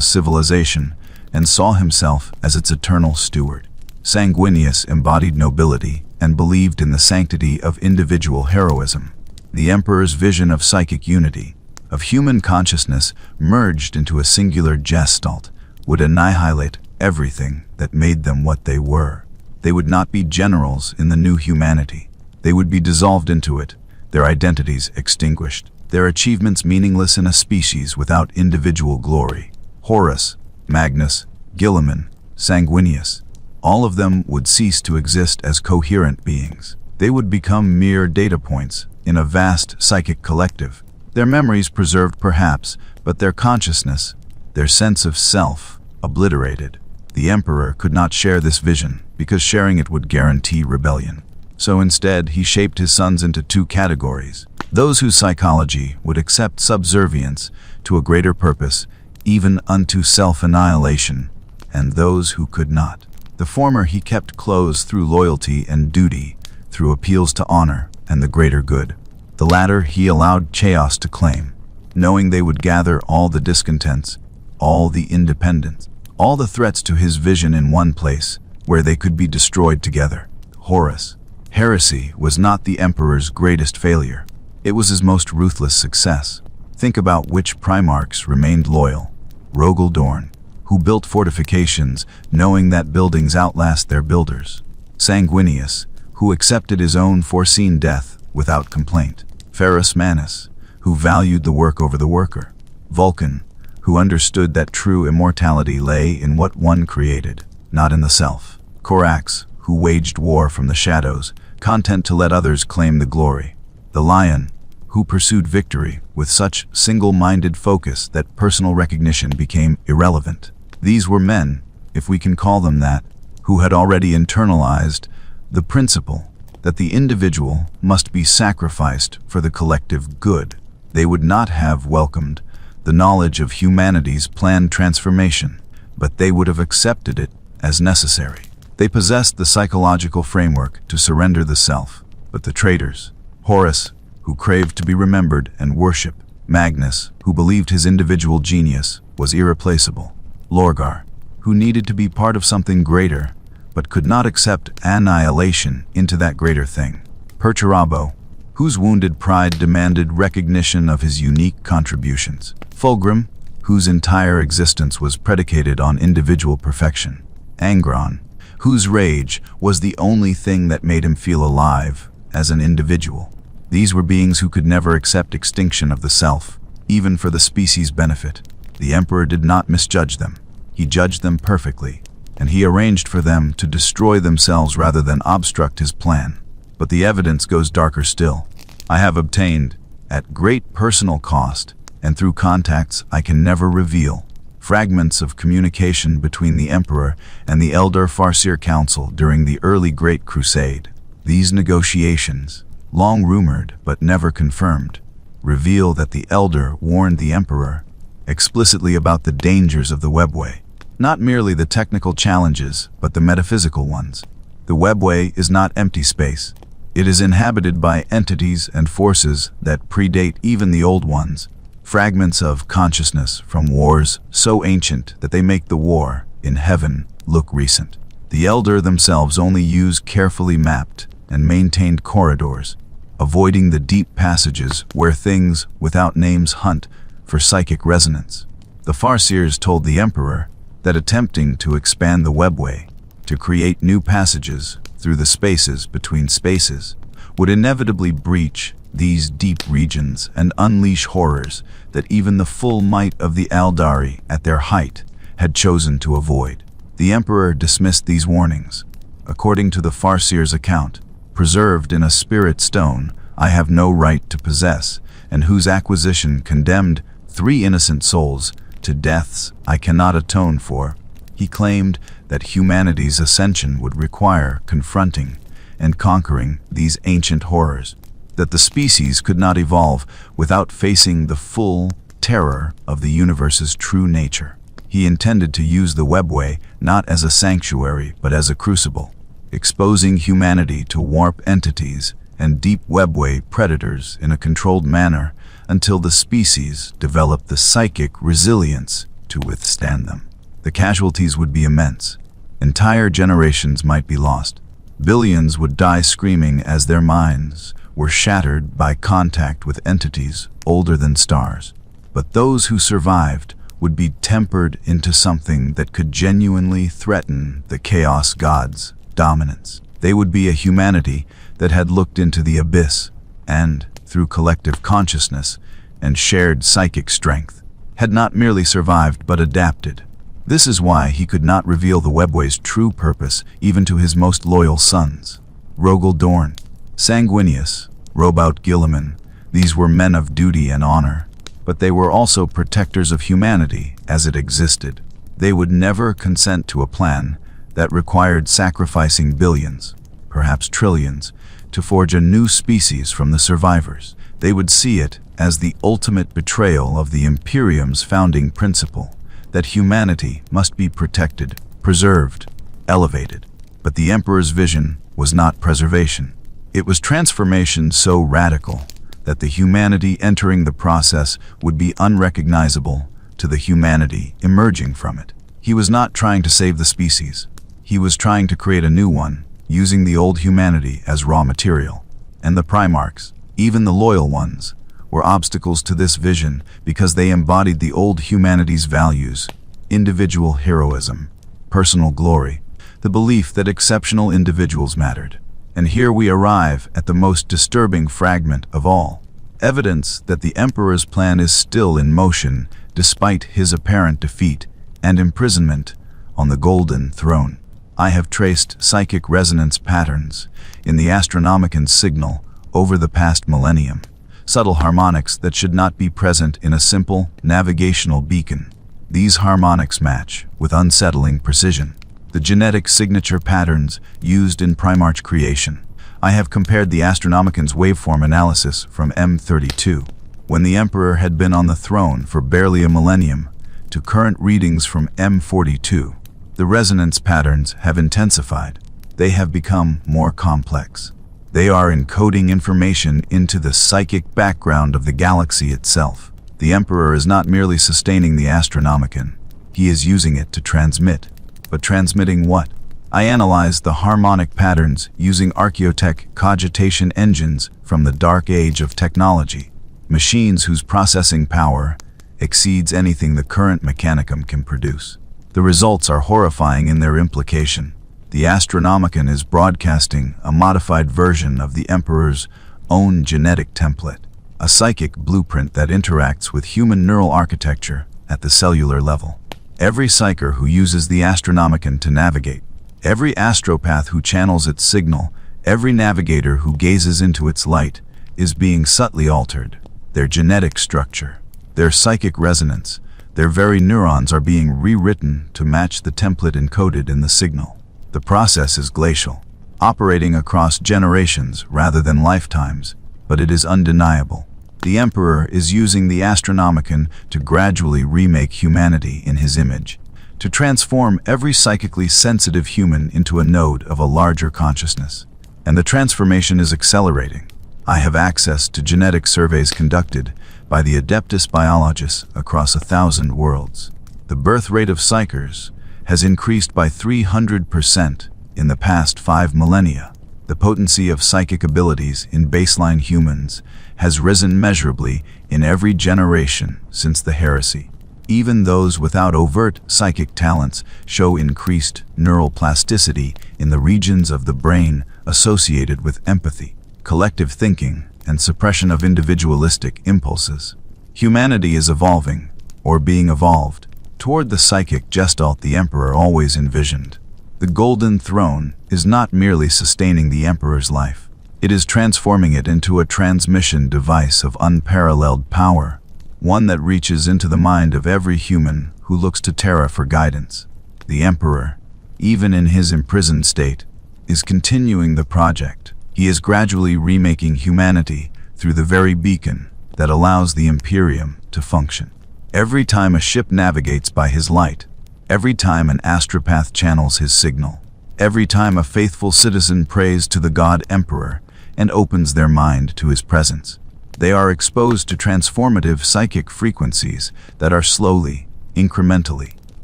[SPEAKER 1] civilization and saw himself as its eternal steward. Sanguinius embodied nobility and believed in the sanctity of individual heroism. The Emperor's vision of psychic unity, of human consciousness merged into a singular gestalt, would annihilate everything that made them what they were. They would not be generals in the new humanity. They would be dissolved into it, their identities extinguished, their achievements meaningless in a species without individual glory. Horus, Magnus, Guilliman, Sanguinius, all of them would cease to exist as coherent beings. They would become mere data points in a vast psychic collective. Their memories preserved perhaps, but their consciousness, their sense of self, obliterated. The Emperor could not share this vision, because sharing it would guarantee rebellion. So instead, he shaped his sons into two categories: those whose psychology would accept subservience to a greater purpose, even unto self-annihilation, and those who could not. The former he kept close through loyalty and duty, through appeals to honor and the greater good. The latter he allowed chaos to claim, knowing they would gather all the discontents, all the independents, all the threats to his vision in one place, where they could be destroyed together. Horus Heresy was not the Emperor's greatest failure. It was his most ruthless success. Think about which Primarchs remained loyal. Rogel Dorn, who built fortifications knowing that buildings outlast their builders. Sanguinius, who accepted his own foreseen death without complaint. Ferrus Manus, who valued the work over the worker. Vulcan, who understood that true immortality lay in what one created, not in the self. Corax, who waged war from the shadows, content to let others claim the glory. The Lion, who pursued victory with such single-minded focus that personal recognition became irrelevant. These were men, if we can call them that, who had already internalized the principle that the individual must be sacrificed for the collective good. They would not have welcomed the knowledge of humanity's planned transformation, but they would have accepted it as necessary. They possessed the psychological framework to surrender the self, but the traitors, Horus, who craved to be remembered and worshipped, Magnus, who believed his individual genius was irreplaceable, Lorgar, who needed to be part of something greater, but could not accept annihilation into that greater thing, Perturabo, whose wounded pride demanded recognition of his unique contributions, Fulgrim, whose entire existence was predicated on individual perfection, Angron, whose rage was the only thing that made him feel alive as an individual. These were beings who could never accept extinction of the self, even for the species' benefit. The Emperor did not misjudge them. He judged them perfectly, and he arranged for them to destroy themselves rather than obstruct his plan. But the evidence goes darker still. I have obtained, at great personal cost, and through contacts I can never reveal, fragments of communication between the Emperor and the Elder Farseer Council during the early Great Crusade. These negotiations, long rumored but never confirmed, reveal that the Elder warned the Emperor explicitly about the dangers of the webway. Not merely the technical challenges, but the metaphysical ones. The webway is not empty space. It is inhabited by entities and forces that predate even the old ones, fragments of consciousness from wars so ancient that they make the war in heaven look recent. The Elder themselves only use carefully mapped and maintained corridors, avoiding the deep passages where things without names hunt for psychic resonance. The Farseers told the Emperor that attempting to expand the webway, to create new passages through the spaces between spaces, would inevitably breach these deep regions and unleash horrors that even the full might of the Aldari at their height had chosen to avoid. The Emperor dismissed these warnings. According to the Farseer's account, preserved in a spirit stone I have no right to possess, and whose acquisition condemned 3 innocent souls to deaths I cannot atone for, he claimed that humanity's ascension would require confronting and conquering these ancient horrors, that the species could not evolve without facing the full terror of the universe's true nature. He intended to use the webway not as a sanctuary but as a crucible, exposing humanity to warp entities and deep webway predators in a controlled manner until the species developed the psychic resilience to withstand them. The casualties would be immense. Entire generations might be lost. Billions would die screaming as their minds were shattered by contact with entities older than stars. But those who survived would be tempered into something that could genuinely threaten the Chaos God's dominance. They would be a humanity that had looked into the abyss and, through collective consciousness and shared psychic strength, had not merely survived but adapted. This is why he could not reveal the Webway's true purpose even to his most loyal sons. Rogel Dorn, Sanguinius, Robout Gilliman, these were men of duty and honor, but they were also protectors of humanity as it existed. They would never consent to a plan that required sacrificing billions, perhaps trillions, to forge a new species from the survivors. They would see it as the ultimate betrayal of the Imperium's founding principle, that humanity must be protected, preserved, elevated. But the Emperor's vision was not preservation. It was transformation so radical that the humanity entering the process would be unrecognizable to the humanity emerging from it. He was not trying to save the species. He was trying to create a new one, using the old humanity as raw material. And the Primarchs, even the loyal ones, were obstacles to this vision because they embodied the old humanity's values: individual heroism, personal glory, the belief that exceptional individuals mattered. And here we arrive at the most disturbing fragment of all: evidence that the Emperor's plan is still in motion despite his apparent defeat and imprisonment on the Golden Throne. I have traced psychic resonance patterns in the Astronomican signal over the past millennium, subtle harmonics that should not be present in a simple navigational beacon. These harmonics match, with unsettling precision, the genetic signature patterns used in Primarch creation. I have compared the Astronomican's waveform analysis from M32, when the Emperor had been on the throne for barely a millennium, to current readings from M42. The resonance patterns have intensified. They have become more complex. They are encoding information into the psychic background of the galaxy itself. The Emperor is not merely sustaining the Astronomican. He is using it to transmit. But transmitting what? I analyzed the harmonic patterns using Archaeotech cogitation engines from the dark age of technology, machines whose processing power exceeds anything the current mechanicum can produce. The results are horrifying in their implication. The Astronomican is broadcasting a modified version of the Emperor's own genetic template, a psychic blueprint that interacts with human neural architecture at the cellular level. Every psyker who uses the Astronomican to navigate, every astropath who channels its signal, every navigator who gazes into its light, is being subtly altered. Their genetic structure, their psychic resonance, their very neurons are being rewritten to match the template encoded in the signal. The process is glacial, operating across generations rather than lifetimes, but it is undeniable. The Emperor is using the Astronomican to gradually remake humanity in his image, to transform every psychically sensitive human into a node of a larger consciousness. And the transformation is accelerating. I have access to genetic surveys conducted by the Adeptus biologists across 1,000 worlds. The birth rate of psychers has increased by 300% in the past 5 millennia. The potency of psychic abilities in baseline humans has risen measurably in every generation since the heresy. Even those without overt psychic talents show increased neural plasticity in the regions of the brain associated with empathy, collective thinking, and suppression of individualistic impulses. Humanity is evolving, or being evolved, toward the psychic gestalt the Emperor always envisioned. The Golden Throne is not merely sustaining the Emperor's life. It is transforming it into a transmission device of unparalleled power, one that reaches into the mind of every human who looks to Terra for guidance. The Emperor, even in his imprisoned state, is continuing the project. He is gradually remaking humanity through the very beacon that allows the Imperium to function. Every time a ship navigates by his light, every time an astropath channels his signal, every time a faithful citizen prays to the God Emperor, and opens their mind to his presence. They are exposed to transformative psychic frequencies that are slowly, incrementally,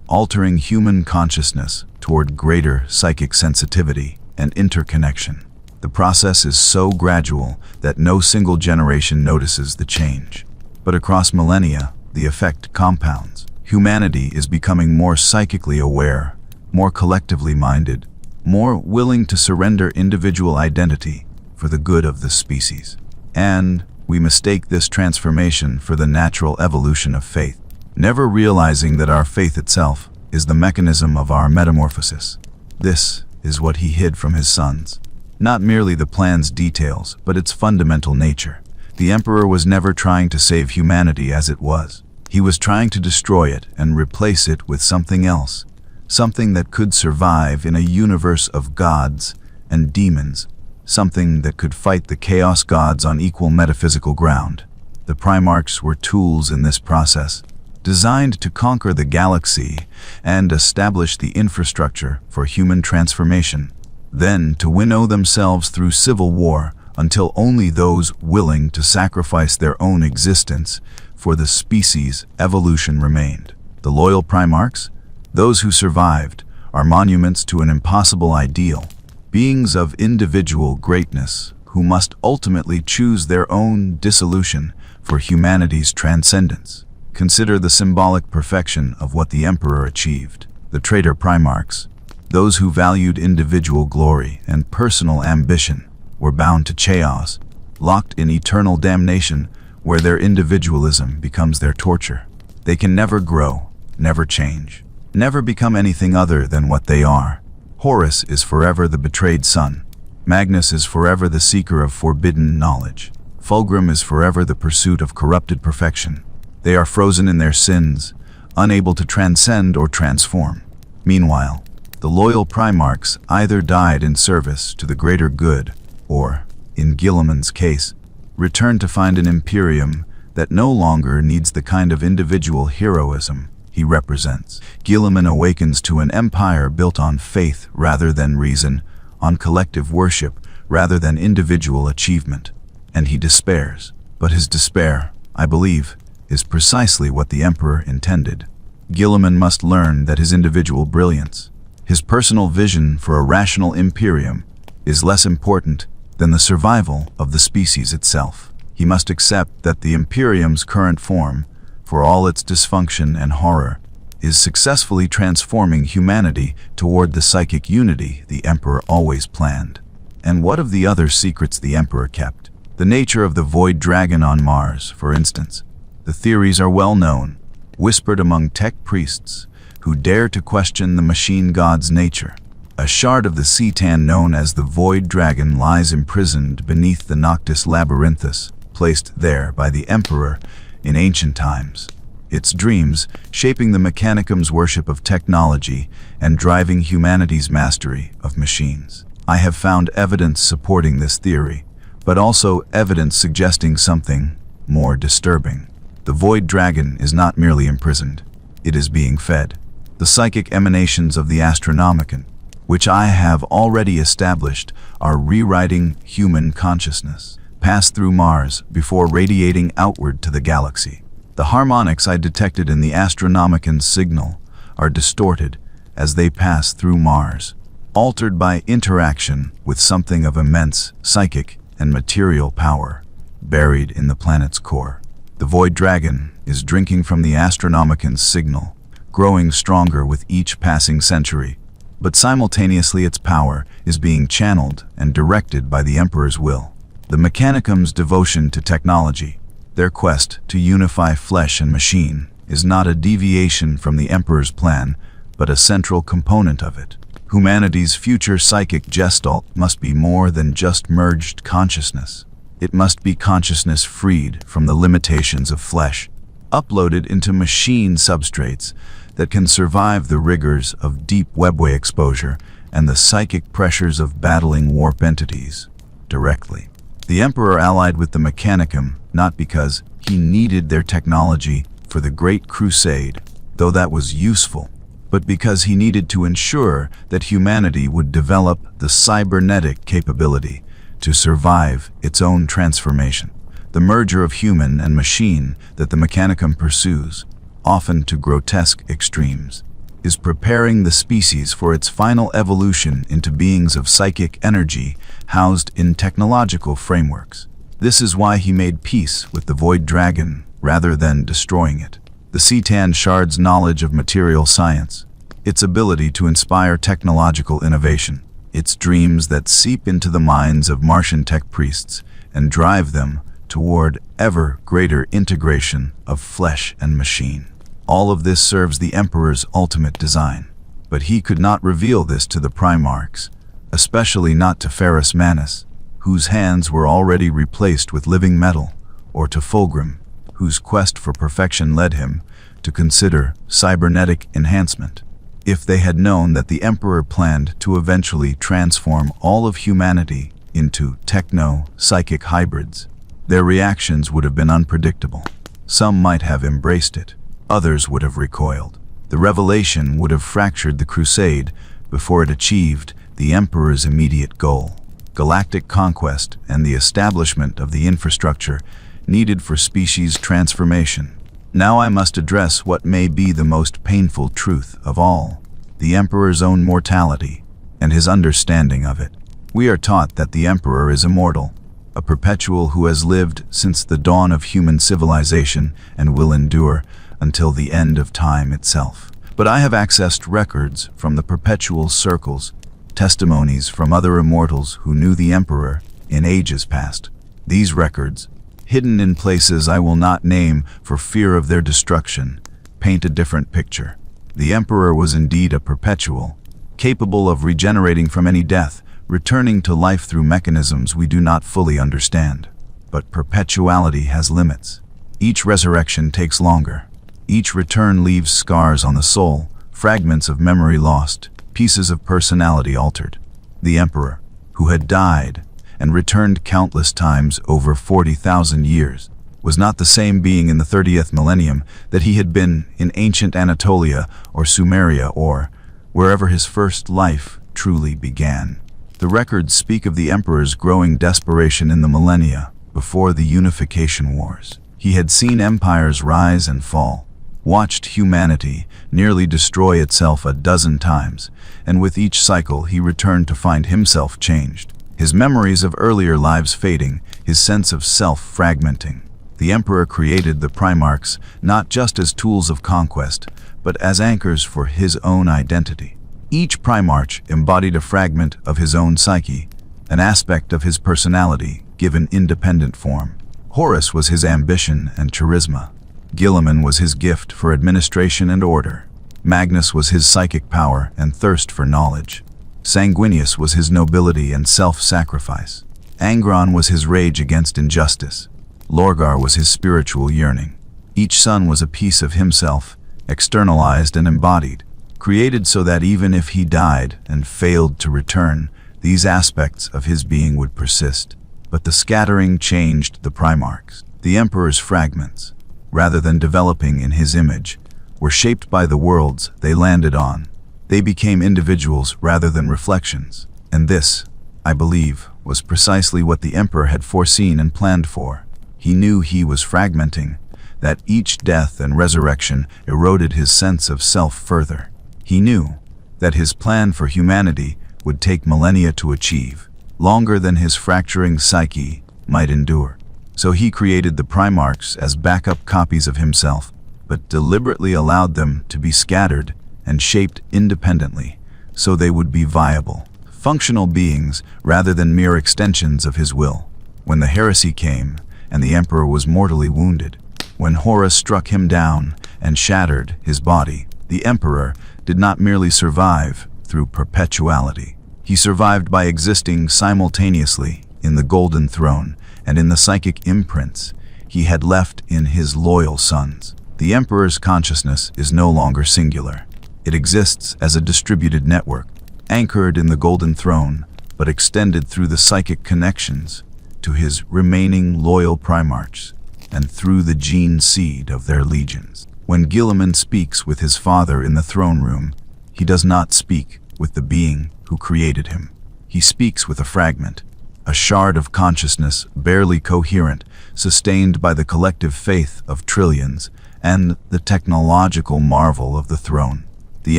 [SPEAKER 1] altering human consciousness toward greater psychic sensitivity and interconnection. The process is so gradual that no single generation notices the change. But across millennia, the effect compounds. Humanity is becoming more psychically aware, more collectively minded, more willing to surrender individual identity for the good of the species. And we mistake this transformation for the natural evolution of faith, never realizing that our faith itself is the mechanism of our metamorphosis. This is what he hid from his sons. Not merely the plan's details, but its fundamental nature. The Emperor was never trying to save humanity as it was. He was trying to destroy it and replace it with something else, something that could survive in a universe of gods and demons, something that could fight the chaos gods on equal metaphysical ground. The Primarchs were tools in this process, designed to conquer the galaxy and establish the infrastructure for human transformation, then to winnow themselves through civil war until only those willing to sacrifice their own existence for the species' evolution remained. The loyal Primarchs, those who survived, are monuments to an impossible ideal, beings of individual greatness who must ultimately choose their own dissolution for humanity's transcendence. Consider the symbolic perfection of what the Emperor achieved. The traitor Primarchs, those who valued individual glory and personal ambition, were bound to chaos, locked in eternal damnation where their individualism becomes their torture. They can never grow, never change, never become anything other than what they are. Horus is forever the betrayed son. Magnus is forever the seeker of forbidden knowledge. Fulgrim is forever the pursuit of corrupted perfection. They are frozen in their sins, unable to transcend or transform. Meanwhile, the loyal Primarchs either died in service to the greater good, or, in Guilliman's case, returned to find an Imperium that no longer needs the kind of individual heroism he represents. Guilliman awakens to an empire built on faith rather than reason, on collective worship rather than individual achievement. And he despairs. But his despair, I believe, is precisely what the Emperor intended. Guilliman must learn that his individual brilliance, his personal vision for a rational Imperium, is less important than the survival of the species itself. He must accept that the Imperium's current form, for all its dysfunction and horror, is successfully transforming humanity toward the psychic unity the Emperor always planned. And what of the other secrets the Emperor kept? The nature of the void dragon on Mars, for instance. The theories are well known, whispered among tech priests who dare to question the machine god's nature. A shard of the Cetan known as the Void Dragon lies imprisoned beneath the Noctis Labyrinthus, placed there by the Emperor in ancient times. Its dreams shaping the Mechanicum's worship of technology and driving humanity's mastery of machines. I have found evidence supporting this theory, but also evidence suggesting something more disturbing. The Void Dragon is not merely imprisoned, it is being fed. The psychic emanations of the Astronomicon, which I have already established are rewriting human consciousness, pass through Mars before radiating outward to the galaxy. The harmonics I detected in the Astronomicon's signal are distorted as they pass through Mars, altered by interaction with something of immense psychic and material power buried in the planet's core. The Void Dragon is drinking from the Astronomicon's signal, growing stronger with each passing century, but simultaneously its power is being channeled and directed by the Emperor's will. The Mechanicum's devotion to technology, their quest to unify flesh and machine, is not a deviation from the Emperor's plan, but a central component of it. Humanity's future psychic gestalt must be more than just merged consciousness. It must be consciousness freed from the limitations of flesh, uploaded into machine substrates that can survive the rigors of deep webway exposure and the psychic pressures of battling warp entities directly. The Emperor allied with the Mechanicum not because he needed their technology for the Great Crusade, though that was useful, but because he needed to ensure that humanity would develop the cybernetic capability to survive its own transformation. The merger of human and machine that the Mechanicum pursues, often to grotesque extremes, is preparing the species for its final evolution into beings of psychic energy housed in technological frameworks. This is why he made peace with the Void Dragon rather than destroying it. The Cetan Shard's knowledge of material science, its ability to inspire technological innovation, its dreams that seep into the minds of Martian tech priests and drive them toward ever greater integration of flesh and machine. All of this serves the Emperor's ultimate design, but he could not reveal this to the Primarchs, especially not to Ferrus Manus, whose hands were already replaced with living metal, or to Fulgrim, whose quest for perfection led him to consider cybernetic enhancement. If they had known that the Emperor planned to eventually transform all of humanity into techno-psychic hybrids, their reactions would have been unpredictable. Some might have embraced it, others would have recoiled. The revelation would have fractured the Crusade before it achieved the Emperor's immediate goal: galactic conquest and the establishment of the infrastructure needed for species transformation. Now I must address what may be the most painful truth of all: the Emperor's own mortality and his understanding of it. We are taught that the Emperor is immortal, a perpetual who has lived since the dawn of human civilization and will endure until the end of time itself. But I have accessed records from the perpetual circles, testimonies from other immortals who knew the Emperor in ages past. These records, hidden in places I will not name for fear of their destruction, paint a different picture. The Emperor was indeed a perpetual, capable of regenerating from any death, returning to life through mechanisms we do not fully understand. But perpetuality has limits. Each resurrection takes longer. Each return leaves scars on the soul, fragments of memory lost, pieces of personality altered. The Emperor, who had died and returned countless times over 40,000 years, was not the same being in the 30th millennium that he had been in ancient Anatolia or Sumeria or wherever his first life truly began. The records speak of the Emperor's growing desperation in the millennia before the Unification Wars. He had seen empires rise and fall, watched humanity nearly destroy itself a dozen times, and with each cycle he returned to find himself changed. His memories of earlier lives fading, his sense of self fragmenting. The Emperor created the Primarchs not just as tools of conquest, but as anchors for his own identity. Each Primarch embodied a fragment of his own psyche, an aspect of his personality given independent form. Horus was his ambition and charisma. Guilliman was his gift for administration and order. Magnus was his psychic power and thirst for knowledge. Sanguinius was his nobility and self-sacrifice. Angron was his rage against injustice. Lorgar was his spiritual yearning. Each son was a piece of himself, externalized and embodied, created so that even if he died and failed to return, these aspects of his being would persist. But the scattering changed the Primarchs. The Emperor's fragments, rather than developing in his image, were shaped by the worlds they landed on. They became individuals rather than reflections. And this, I believe, was precisely what the Emperor had foreseen and planned for. He knew he was fragmenting, that each death and resurrection eroded his sense of self further. He knew that his plan for humanity would take millennia to achieve, longer than his fracturing psyche might endure. So he created the Primarchs as backup copies of himself, but deliberately allowed them to be scattered and shaped independently, so they would be viable, functional beings rather than mere extensions of his will. When the heresy came, and the Emperor was mortally wounded, when Horus struck him down and shattered his body, the Emperor did not merely survive through perpetuality. He survived by existing simultaneously in the Golden Throne and in the psychic imprints he had left in his loyal sons. The Emperor's consciousness is no longer singular. It exists as a distributed network, anchored in the Golden Throne, but extended through the psychic connections to his remaining loyal Primarchs and through the gene seed of their legions. When Guilliman speaks with his father in the throne room, he does not speak with the being who created him. He speaks with a fragment, a shard of consciousness barely coherent, sustained by the collective faith of trillions and the technological marvel of the throne. The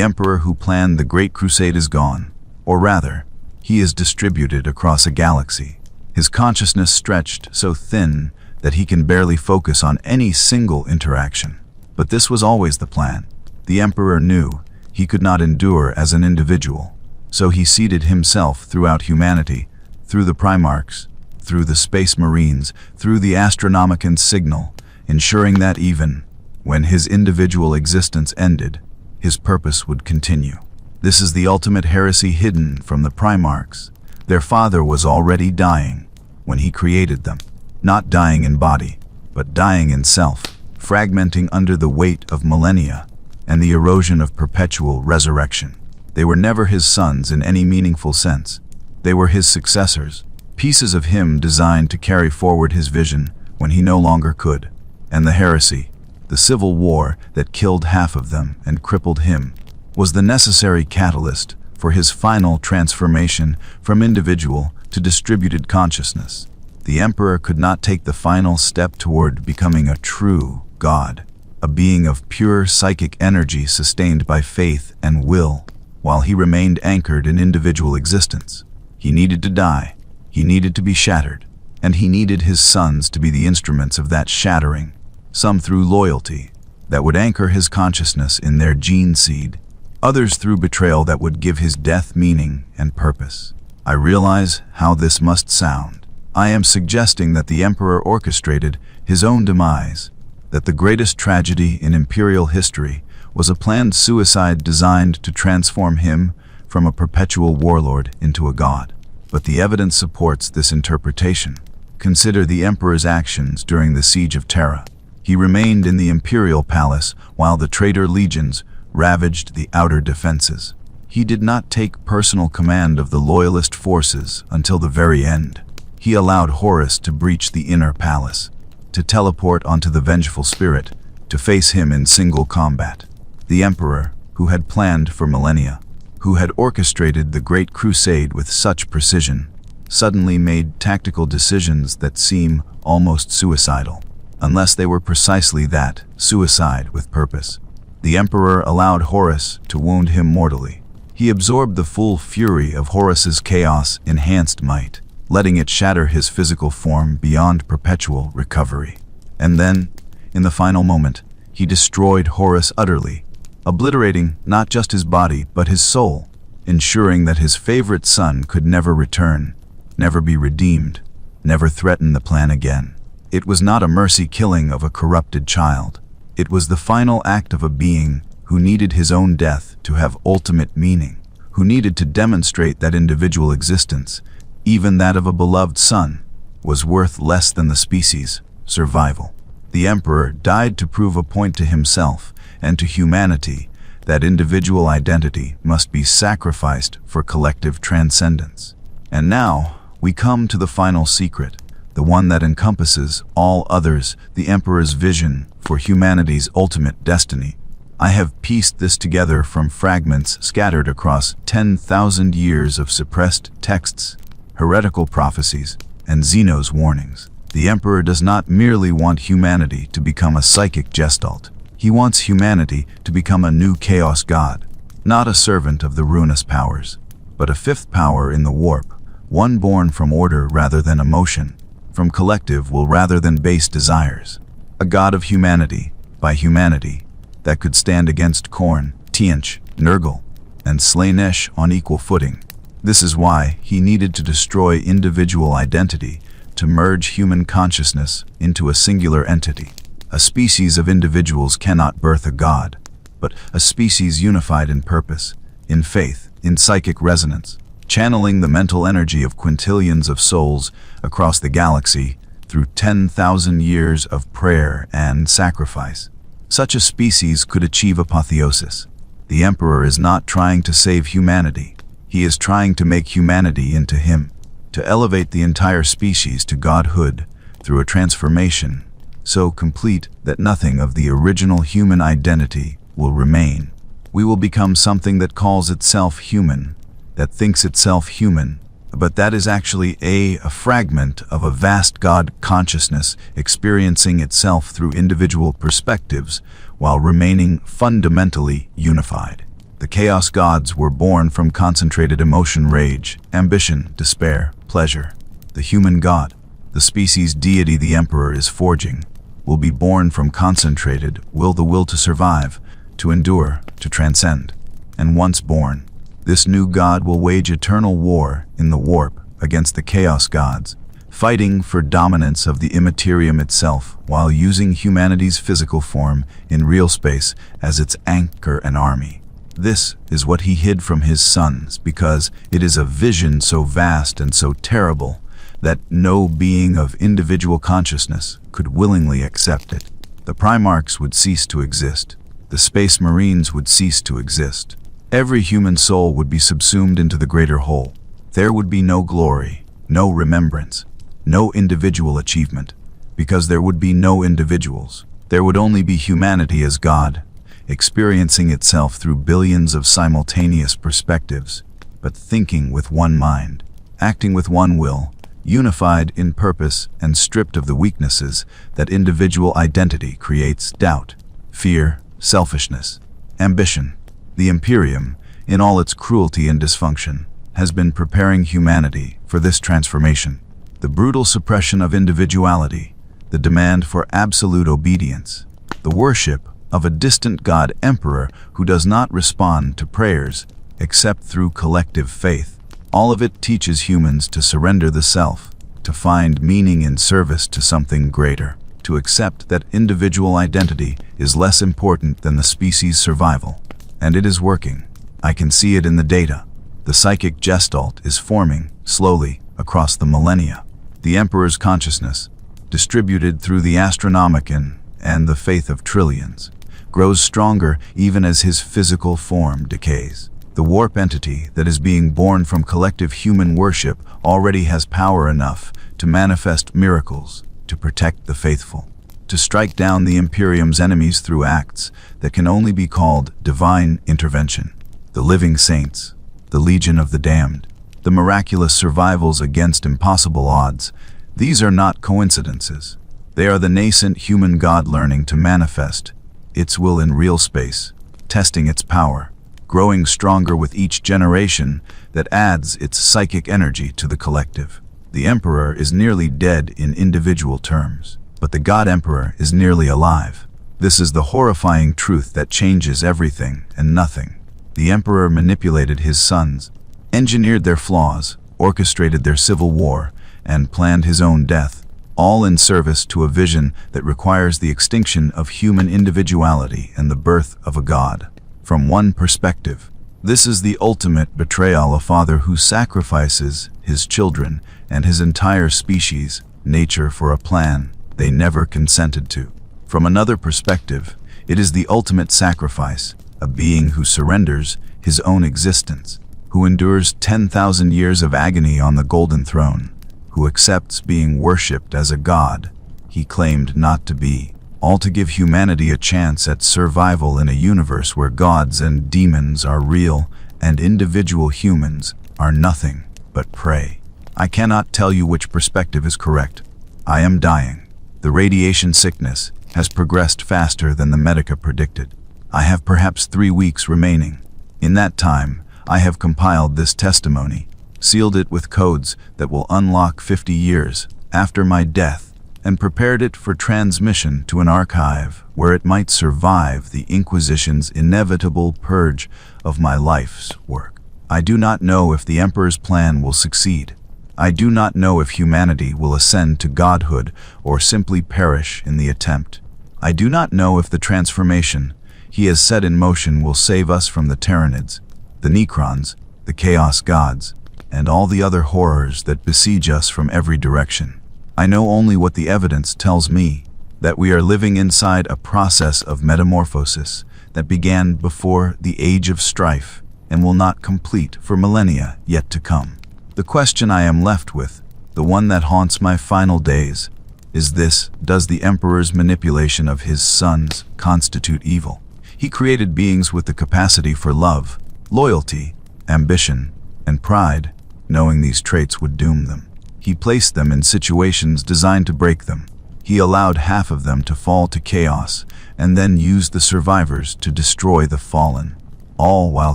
[SPEAKER 1] emperor who planned the Great Crusade is gone, or rather, he is distributed across a galaxy. His consciousness stretched so thin that he can barely focus on any single interaction. But this was always the plan. The emperor knew he could not endure as an individual, so he seeded himself throughout humanity, through the Primarchs, through the Space Marines, through the Astronomican signal, ensuring that even when his individual existence ended, his purpose would continue. This is the ultimate heresy hidden from the Primarchs. Their father was already dying when he created them, not dying in body, but dying in self, fragmenting under the weight of millennia and the erosion of perpetual resurrection. They were never his sons in any meaningful sense. They were his successors, pieces of him designed to carry forward his vision when he no longer could. And the heresy, the civil war that killed half of them and crippled him, was the necessary catalyst for his final transformation from individual to distributed consciousness. The emperor could not take the final step toward becoming a true god, a being of pure psychic energy sustained by faith and will, while he remained anchored in individual existence. He needed to die, he needed to be shattered, and he needed his sons to be the instruments of that shattering, some through loyalty that would anchor his consciousness in their gene seed, others through betrayal that would give his death meaning and purpose. I realize how this must sound. I am suggesting that the emperor orchestrated his own demise, that the greatest tragedy in imperial history was a planned suicide designed to transform him from a perpetual warlord into a god. But the evidence supports this interpretation. Consider the emperor's actions during the Siege of Terra. He remained in the imperial palace while the traitor legions ravaged the outer defenses. He did not take personal command of the loyalist forces until the very end. He allowed Horus to breach the inner palace, to teleport onto the vengeful spirit, to face him in single combat. The emperor, who had planned for millennia, who had orchestrated the Great Crusade with such precision, suddenly made tactical decisions that seem almost suicidal, unless they were precisely that, suicide with purpose. The emperor allowed Horus to wound him mortally. He absorbed the full fury of Horus's chaos-enhanced might, letting it shatter his physical form beyond perpetual recovery. And then, in the final moment, he destroyed Horus utterly, obliterating not just his body but his soul, ensuring that his favorite son could never return, never be redeemed, never threaten the plan again. It was not a mercy killing of a corrupted child. It was the final act of a being who needed his own death to have ultimate meaning, who needed to demonstrate that individual existence, even that of a beloved son, was worth less than the species' survival. The emperor died to prove a point to himself and to humanity that individual identity must be sacrificed for collective transcendence. And now we come to the final secret, the one that encompasses all others, the emperor's vision for humanity's ultimate destiny. I have pieced this together from fragments scattered across 10,000 years of suppressed texts, heretical prophecies, and Zeno's warnings. The emperor does not merely want humanity to become a psychic gestalt. He wants humanity to become a new chaos god, not a servant of the ruinous powers, but a fifth power in the warp, one born from order rather than emotion, from collective will rather than base desires. A god of humanity, by humanity, that could stand against Khorne, Tianch, Nurgle, and Slaanesh on equal footing. This is why he needed to destroy individual identity to merge human consciousness into a singular entity. A species of individuals cannot birth a god, but a species unified in purpose, in faith, in psychic resonance, channeling the mental energy of quintillions of souls across the galaxy through 10,000 years of prayer and sacrifice. Such a species could achieve apotheosis. The emperor is not trying to save humanity. He is trying to make humanity into him, to elevate the entire species to godhood through a transformation so complete that nothing of the original human identity will remain. We will become something that calls itself human, that thinks itself human, but that is actually a fragment of a vast God consciousness experiencing itself through individual perspectives while remaining fundamentally unified. The Chaos Gods were born from concentrated emotion, rage, ambition, despair, pleasure. The human god, the species deity the Emperor is forging, will be born from concentrated the will to survive, to endure, to transcend. And once born, this new god will wage eternal war in the warp against the Chaos Gods, fighting for dominance of the Imperium itself while using humanity's physical form in real space as its anchor and army. This is what he hid from his sons, because it is a vision so vast and so terrible that no being of individual consciousness could willingly accept it. The Primarchs would cease to exist. The Space Marines would cease to exist. Every human soul would be subsumed into the greater whole. There would be no glory, no remembrance, no individual achievement, because there would be no individuals. There would only be humanity as God, experiencing itself through billions of simultaneous perspectives, but thinking with one mind, acting with one will, unified in purpose and stripped of the weaknesses that individual identity creates: doubt, fear, selfishness, ambition. The Imperium, in all its cruelty and dysfunction, has been preparing humanity for this transformation. The brutal suppression of individuality, the demand for absolute obedience, the worship of a distant god emperor who does not respond to prayers except through collective faith. All of it teaches humans to surrender the self, to find meaning in service to something greater, to accept that individual identity is less important than the species' survival. And it is working. I can see it in the data. The psychic gestalt is forming, slowly, across the millennia. The Emperor's consciousness, distributed through the Astronomicon and the faith of trillions, grows stronger even as his physical form decays. The warp entity that is being born from collective human worship already has power enough to manifest miracles, to protect the faithful, to strike down the Imperium's enemies through acts that can only be called divine intervention. The living saints, the legion of the damned, the miraculous survivals against impossible odds, these are not coincidences. They are the nascent human god learning to manifest its will in real space, testing its power, growing stronger with each generation that adds its psychic energy to the collective. The Emperor is nearly dead in individual terms, but the God Emperor is nearly alive. This is the horrifying truth that changes everything and nothing. The Emperor manipulated his sons, engineered their flaws, orchestrated their civil war, and planned his own death, all in service to a vision that requires the extinction of human individuality and the birth of a god. From one perspective, this is the ultimate betrayal: a father who sacrifices his children and his entire species, nature, for a plan they never consented to. From another perspective, it is the ultimate sacrifice: a being who surrenders his own existence, who endures 10,000 years of agony on the golden throne, who accepts being worshipped as a god he claimed not to be, all to give humanity a chance at survival in a universe where gods and demons are real and individual humans are nothing but prey. I cannot tell you which perspective is correct. I am dying. The radiation sickness has progressed faster than the Medica predicted. I have perhaps 3 weeks remaining. In that time, I have compiled this testimony, sealed it with codes that will unlock 50 years after my death, and prepared it for transmission to an archive where it might survive the Inquisition's inevitable purge of my life's work. I do not know if the Emperor's plan will succeed. I do not know if humanity will ascend to godhood or simply perish in the attempt. I do not know if the transformation he has set in motion will save us from the Tyranids, the Necrons, the Chaos Gods, and all the other horrors that besiege us from every direction. I know only what the evidence tells me, that we are living inside a process of metamorphosis that began before the Age of Strife and will not complete for millennia yet to come. The question I am left with, the one that haunts my final days, is this: does the Emperor's manipulation of his sons constitute evil? He created beings with the capacity for love, loyalty, ambition, and pride, knowing these traits would doom them. He placed them in situations designed to break them. He allowed half of them to fall to chaos, and then used the survivors to destroy the fallen, all while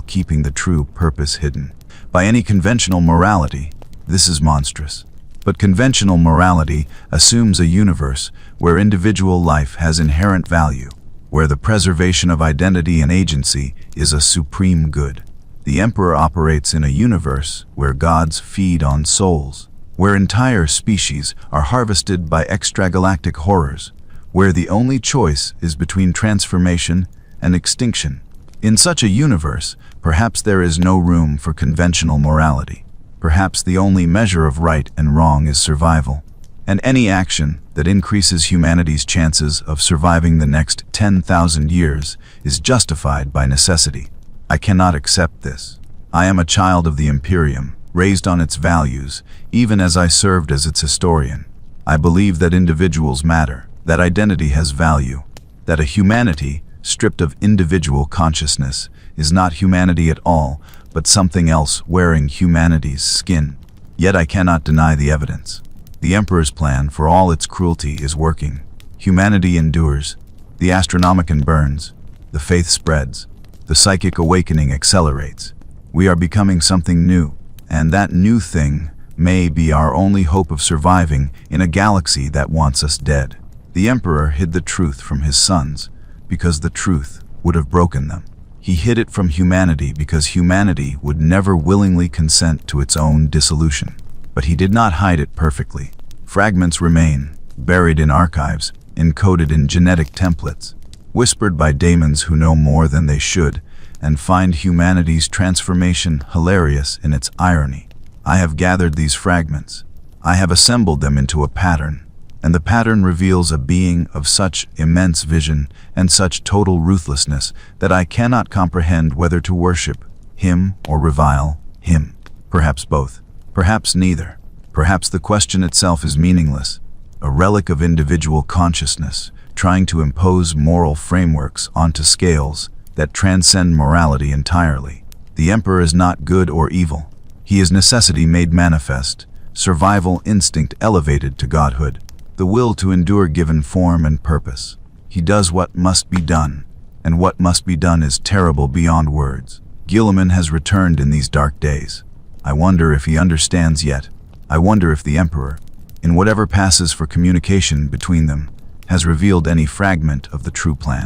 [SPEAKER 1] keeping the true purpose hidden. By any conventional morality, this is monstrous. But conventional morality assumes a universe where individual life has inherent value, where the preservation of identity and agency is a supreme good. The Emperor operates in a universe where gods feed on souls, where entire species are harvested by extragalactic horrors, where the only choice is between transformation and extinction. In such a universe, perhaps there is no room for conventional morality. Perhaps the only measure of right and wrong is survival, and any action that increases humanity's chances of surviving the next 10,000 years is justified by necessity. I cannot accept this. I am a child of the Imperium, raised on its values, even as I served as its historian. I believe that individuals matter, that identity has value, that a humanity stripped of individual consciousness is not humanity at all, but something else wearing humanity's skin. Yet I cannot deny the evidence. The Emperor's plan, for all its cruelty, is working. Humanity endures. The Astronomicon burns. The faith spreads. The psychic awakening accelerates. We are becoming something new, and that new thing may be our only hope of surviving in a galaxy that wants us dead. The Emperor hid the truth from his sons because the truth would have broken them. He hid it from humanity because humanity would never willingly consent to its own dissolution. But he did not hide it perfectly. Fragments remain, buried in archives, encoded in genetic templates, whispered by daemons who know more than they should, and find humanity's transformation hilarious in its irony. I have gathered these fragments. I have assembled them into a pattern, and the pattern reveals a being of such immense vision and such total ruthlessness that I cannot comprehend whether to worship him or revile him. Perhaps both. Perhaps neither. Perhaps the question itself is meaningless, a relic of individual consciousness, trying to impose moral frameworks onto scales that transcend morality entirely. The Emperor is not good or evil. He is necessity made manifest, survival instinct elevated to godhood, the will to endure given form and purpose. He does what must be done, and what must be done is terrible beyond words. Guilliman has returned in these dark days. I wonder if he understands yet. I wonder if the Emperor, in whatever passes for communication between them, has revealed any fragment of the true plan.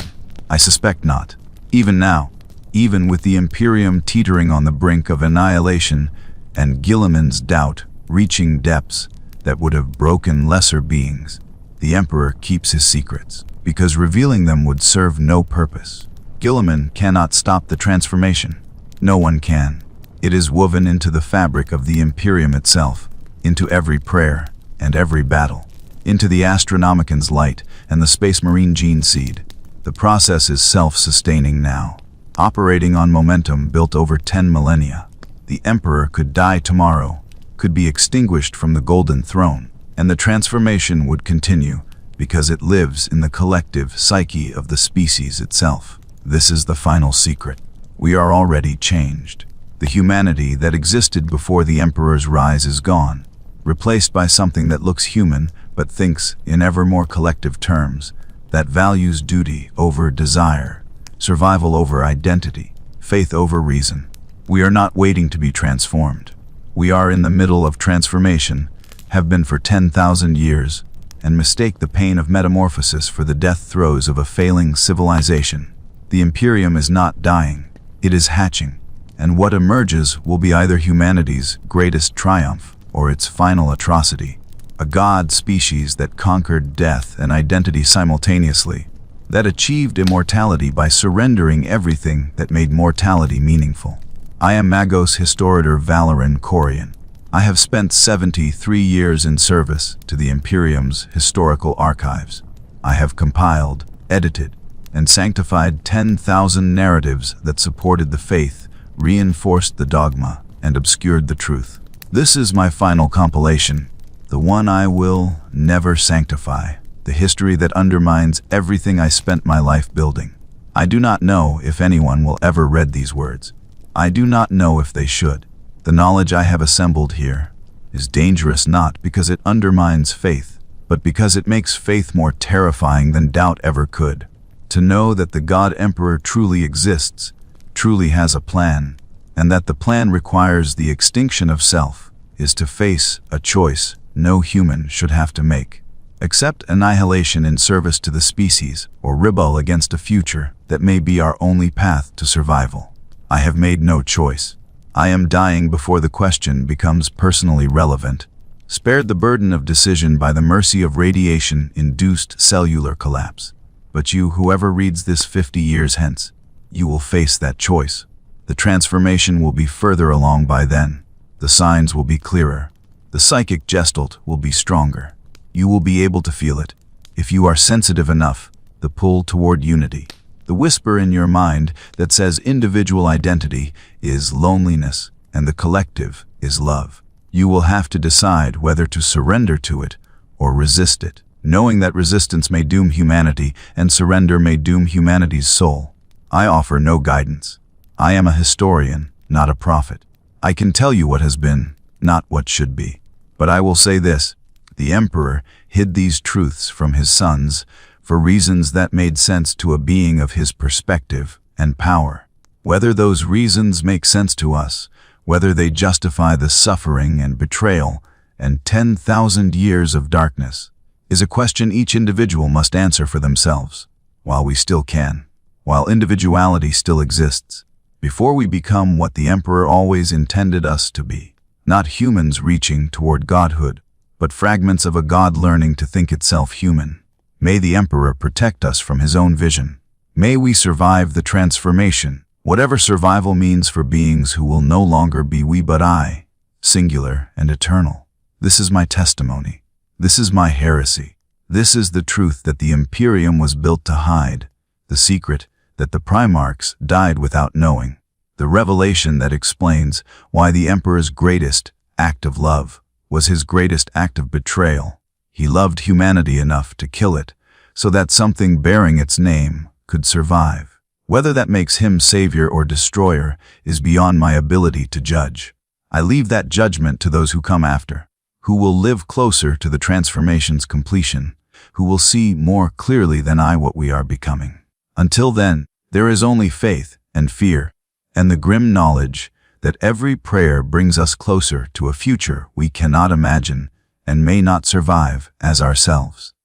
[SPEAKER 1] I suspect not. Even now, even with the Imperium teetering on the brink of annihilation and Guilliman's doubt reaching depths that would have broken lesser beings, the Emperor keeps his secrets, because revealing them would serve no purpose. Guilliman cannot stop the transformation. No one can. It is woven into the fabric of the Imperium itself, into every prayer and every battle, into the Astronomicon's light and the Space Marine gene seed. The process is self-sustaining now, operating on momentum built over 10 millennia. The Emperor could die tomorrow, could be extinguished from the Golden Throne, and the transformation would continue because it lives in the collective psyche of the species itself. This is the final secret. We are already changed. The humanity that existed before the Emperor's rise is gone, replaced by something that looks human but thinks in ever more collective terms, that values duty over desire, survival over identity, faith over reason. We are not waiting to be transformed. We are in the middle of transformation, have been for 10,000 years, and mistake the pain of metamorphosis for the death throes of a failing civilization. The Imperium is not dying, it is hatching, and what emerges will be either humanity's greatest triumph or its final atrocity. A god species that conquered death and identity simultaneously, that achieved immortality by surrendering everything that made mortality meaningful. I am Magos Historiator Valoran Corian. I have spent 73 years in service to the Imperium's historical archives. I have compiled, edited, and sanctified 10,000 narratives that supported the faith, reinforced the dogma, and obscured the truth. This is my final compilation, the one I will never sanctify, the history that undermines everything I spent my life building. I do not know if anyone will ever read these words. I do not know if they should. The knowledge I have assembled here is dangerous not because it undermines faith, but because it makes faith more terrifying than doubt ever could. To know that the God Emperor truly exists, truly has a plan, and that the plan requires the extinction of self, is to face a choice no human should have to make. Accept annihilation in service to the species, or rebel against a future that may be our only path to survival. I have made no choice. I am dying before the question becomes personally relevant, spared the burden of decision by the mercy of radiation-induced cellular collapse. But you, whoever reads this 50 years hence, you will face that choice. The transformation will be further along by then. The signs will be clearer. The psychic gestalt will be stronger. You will be able to feel it, if you are sensitive enough, the pull toward unity. The whisper in your mind that says individual identity is loneliness and the collective is love. You will have to decide whether to surrender to it or resist it, knowing that resistance may doom humanity and surrender may doom humanity's soul. I offer no guidance. I am a historian, not a prophet. I can tell you what has been, not what should be. But I will say this: the Emperor hid these truths from his sons for reasons that made sense to a being of his perspective and power. Whether those reasons make sense to us, whether they justify the suffering and betrayal and 10,000 years of darkness, is a question each individual must answer for themselves, while we still can, while individuality still exists, before we become what the Emperor always intended us to be. Not humans reaching toward godhood, but fragments of a god learning to think itself human. May the Emperor protect us from his own vision. May we survive the transformation, whatever survival means for beings who will no longer be we but I, singular and eternal. This is my testimony. This is my heresy. This is the truth that the Imperium was built to hide, the secret that the Primarchs died without knowing, the revelation that explains why the Emperor's greatest act of love was his greatest act of betrayal. He loved humanity enough to kill it so that something bearing its name could survive. Whether that makes him savior or destroyer is beyond my ability to judge. I leave that judgment to those who come after, who will live closer to the transformation's completion, who will see more clearly than I what we are becoming. Until then, there is only faith and fear, and the grim knowledge that every prayer brings us closer to a future we cannot imagine and may not survive as ourselves.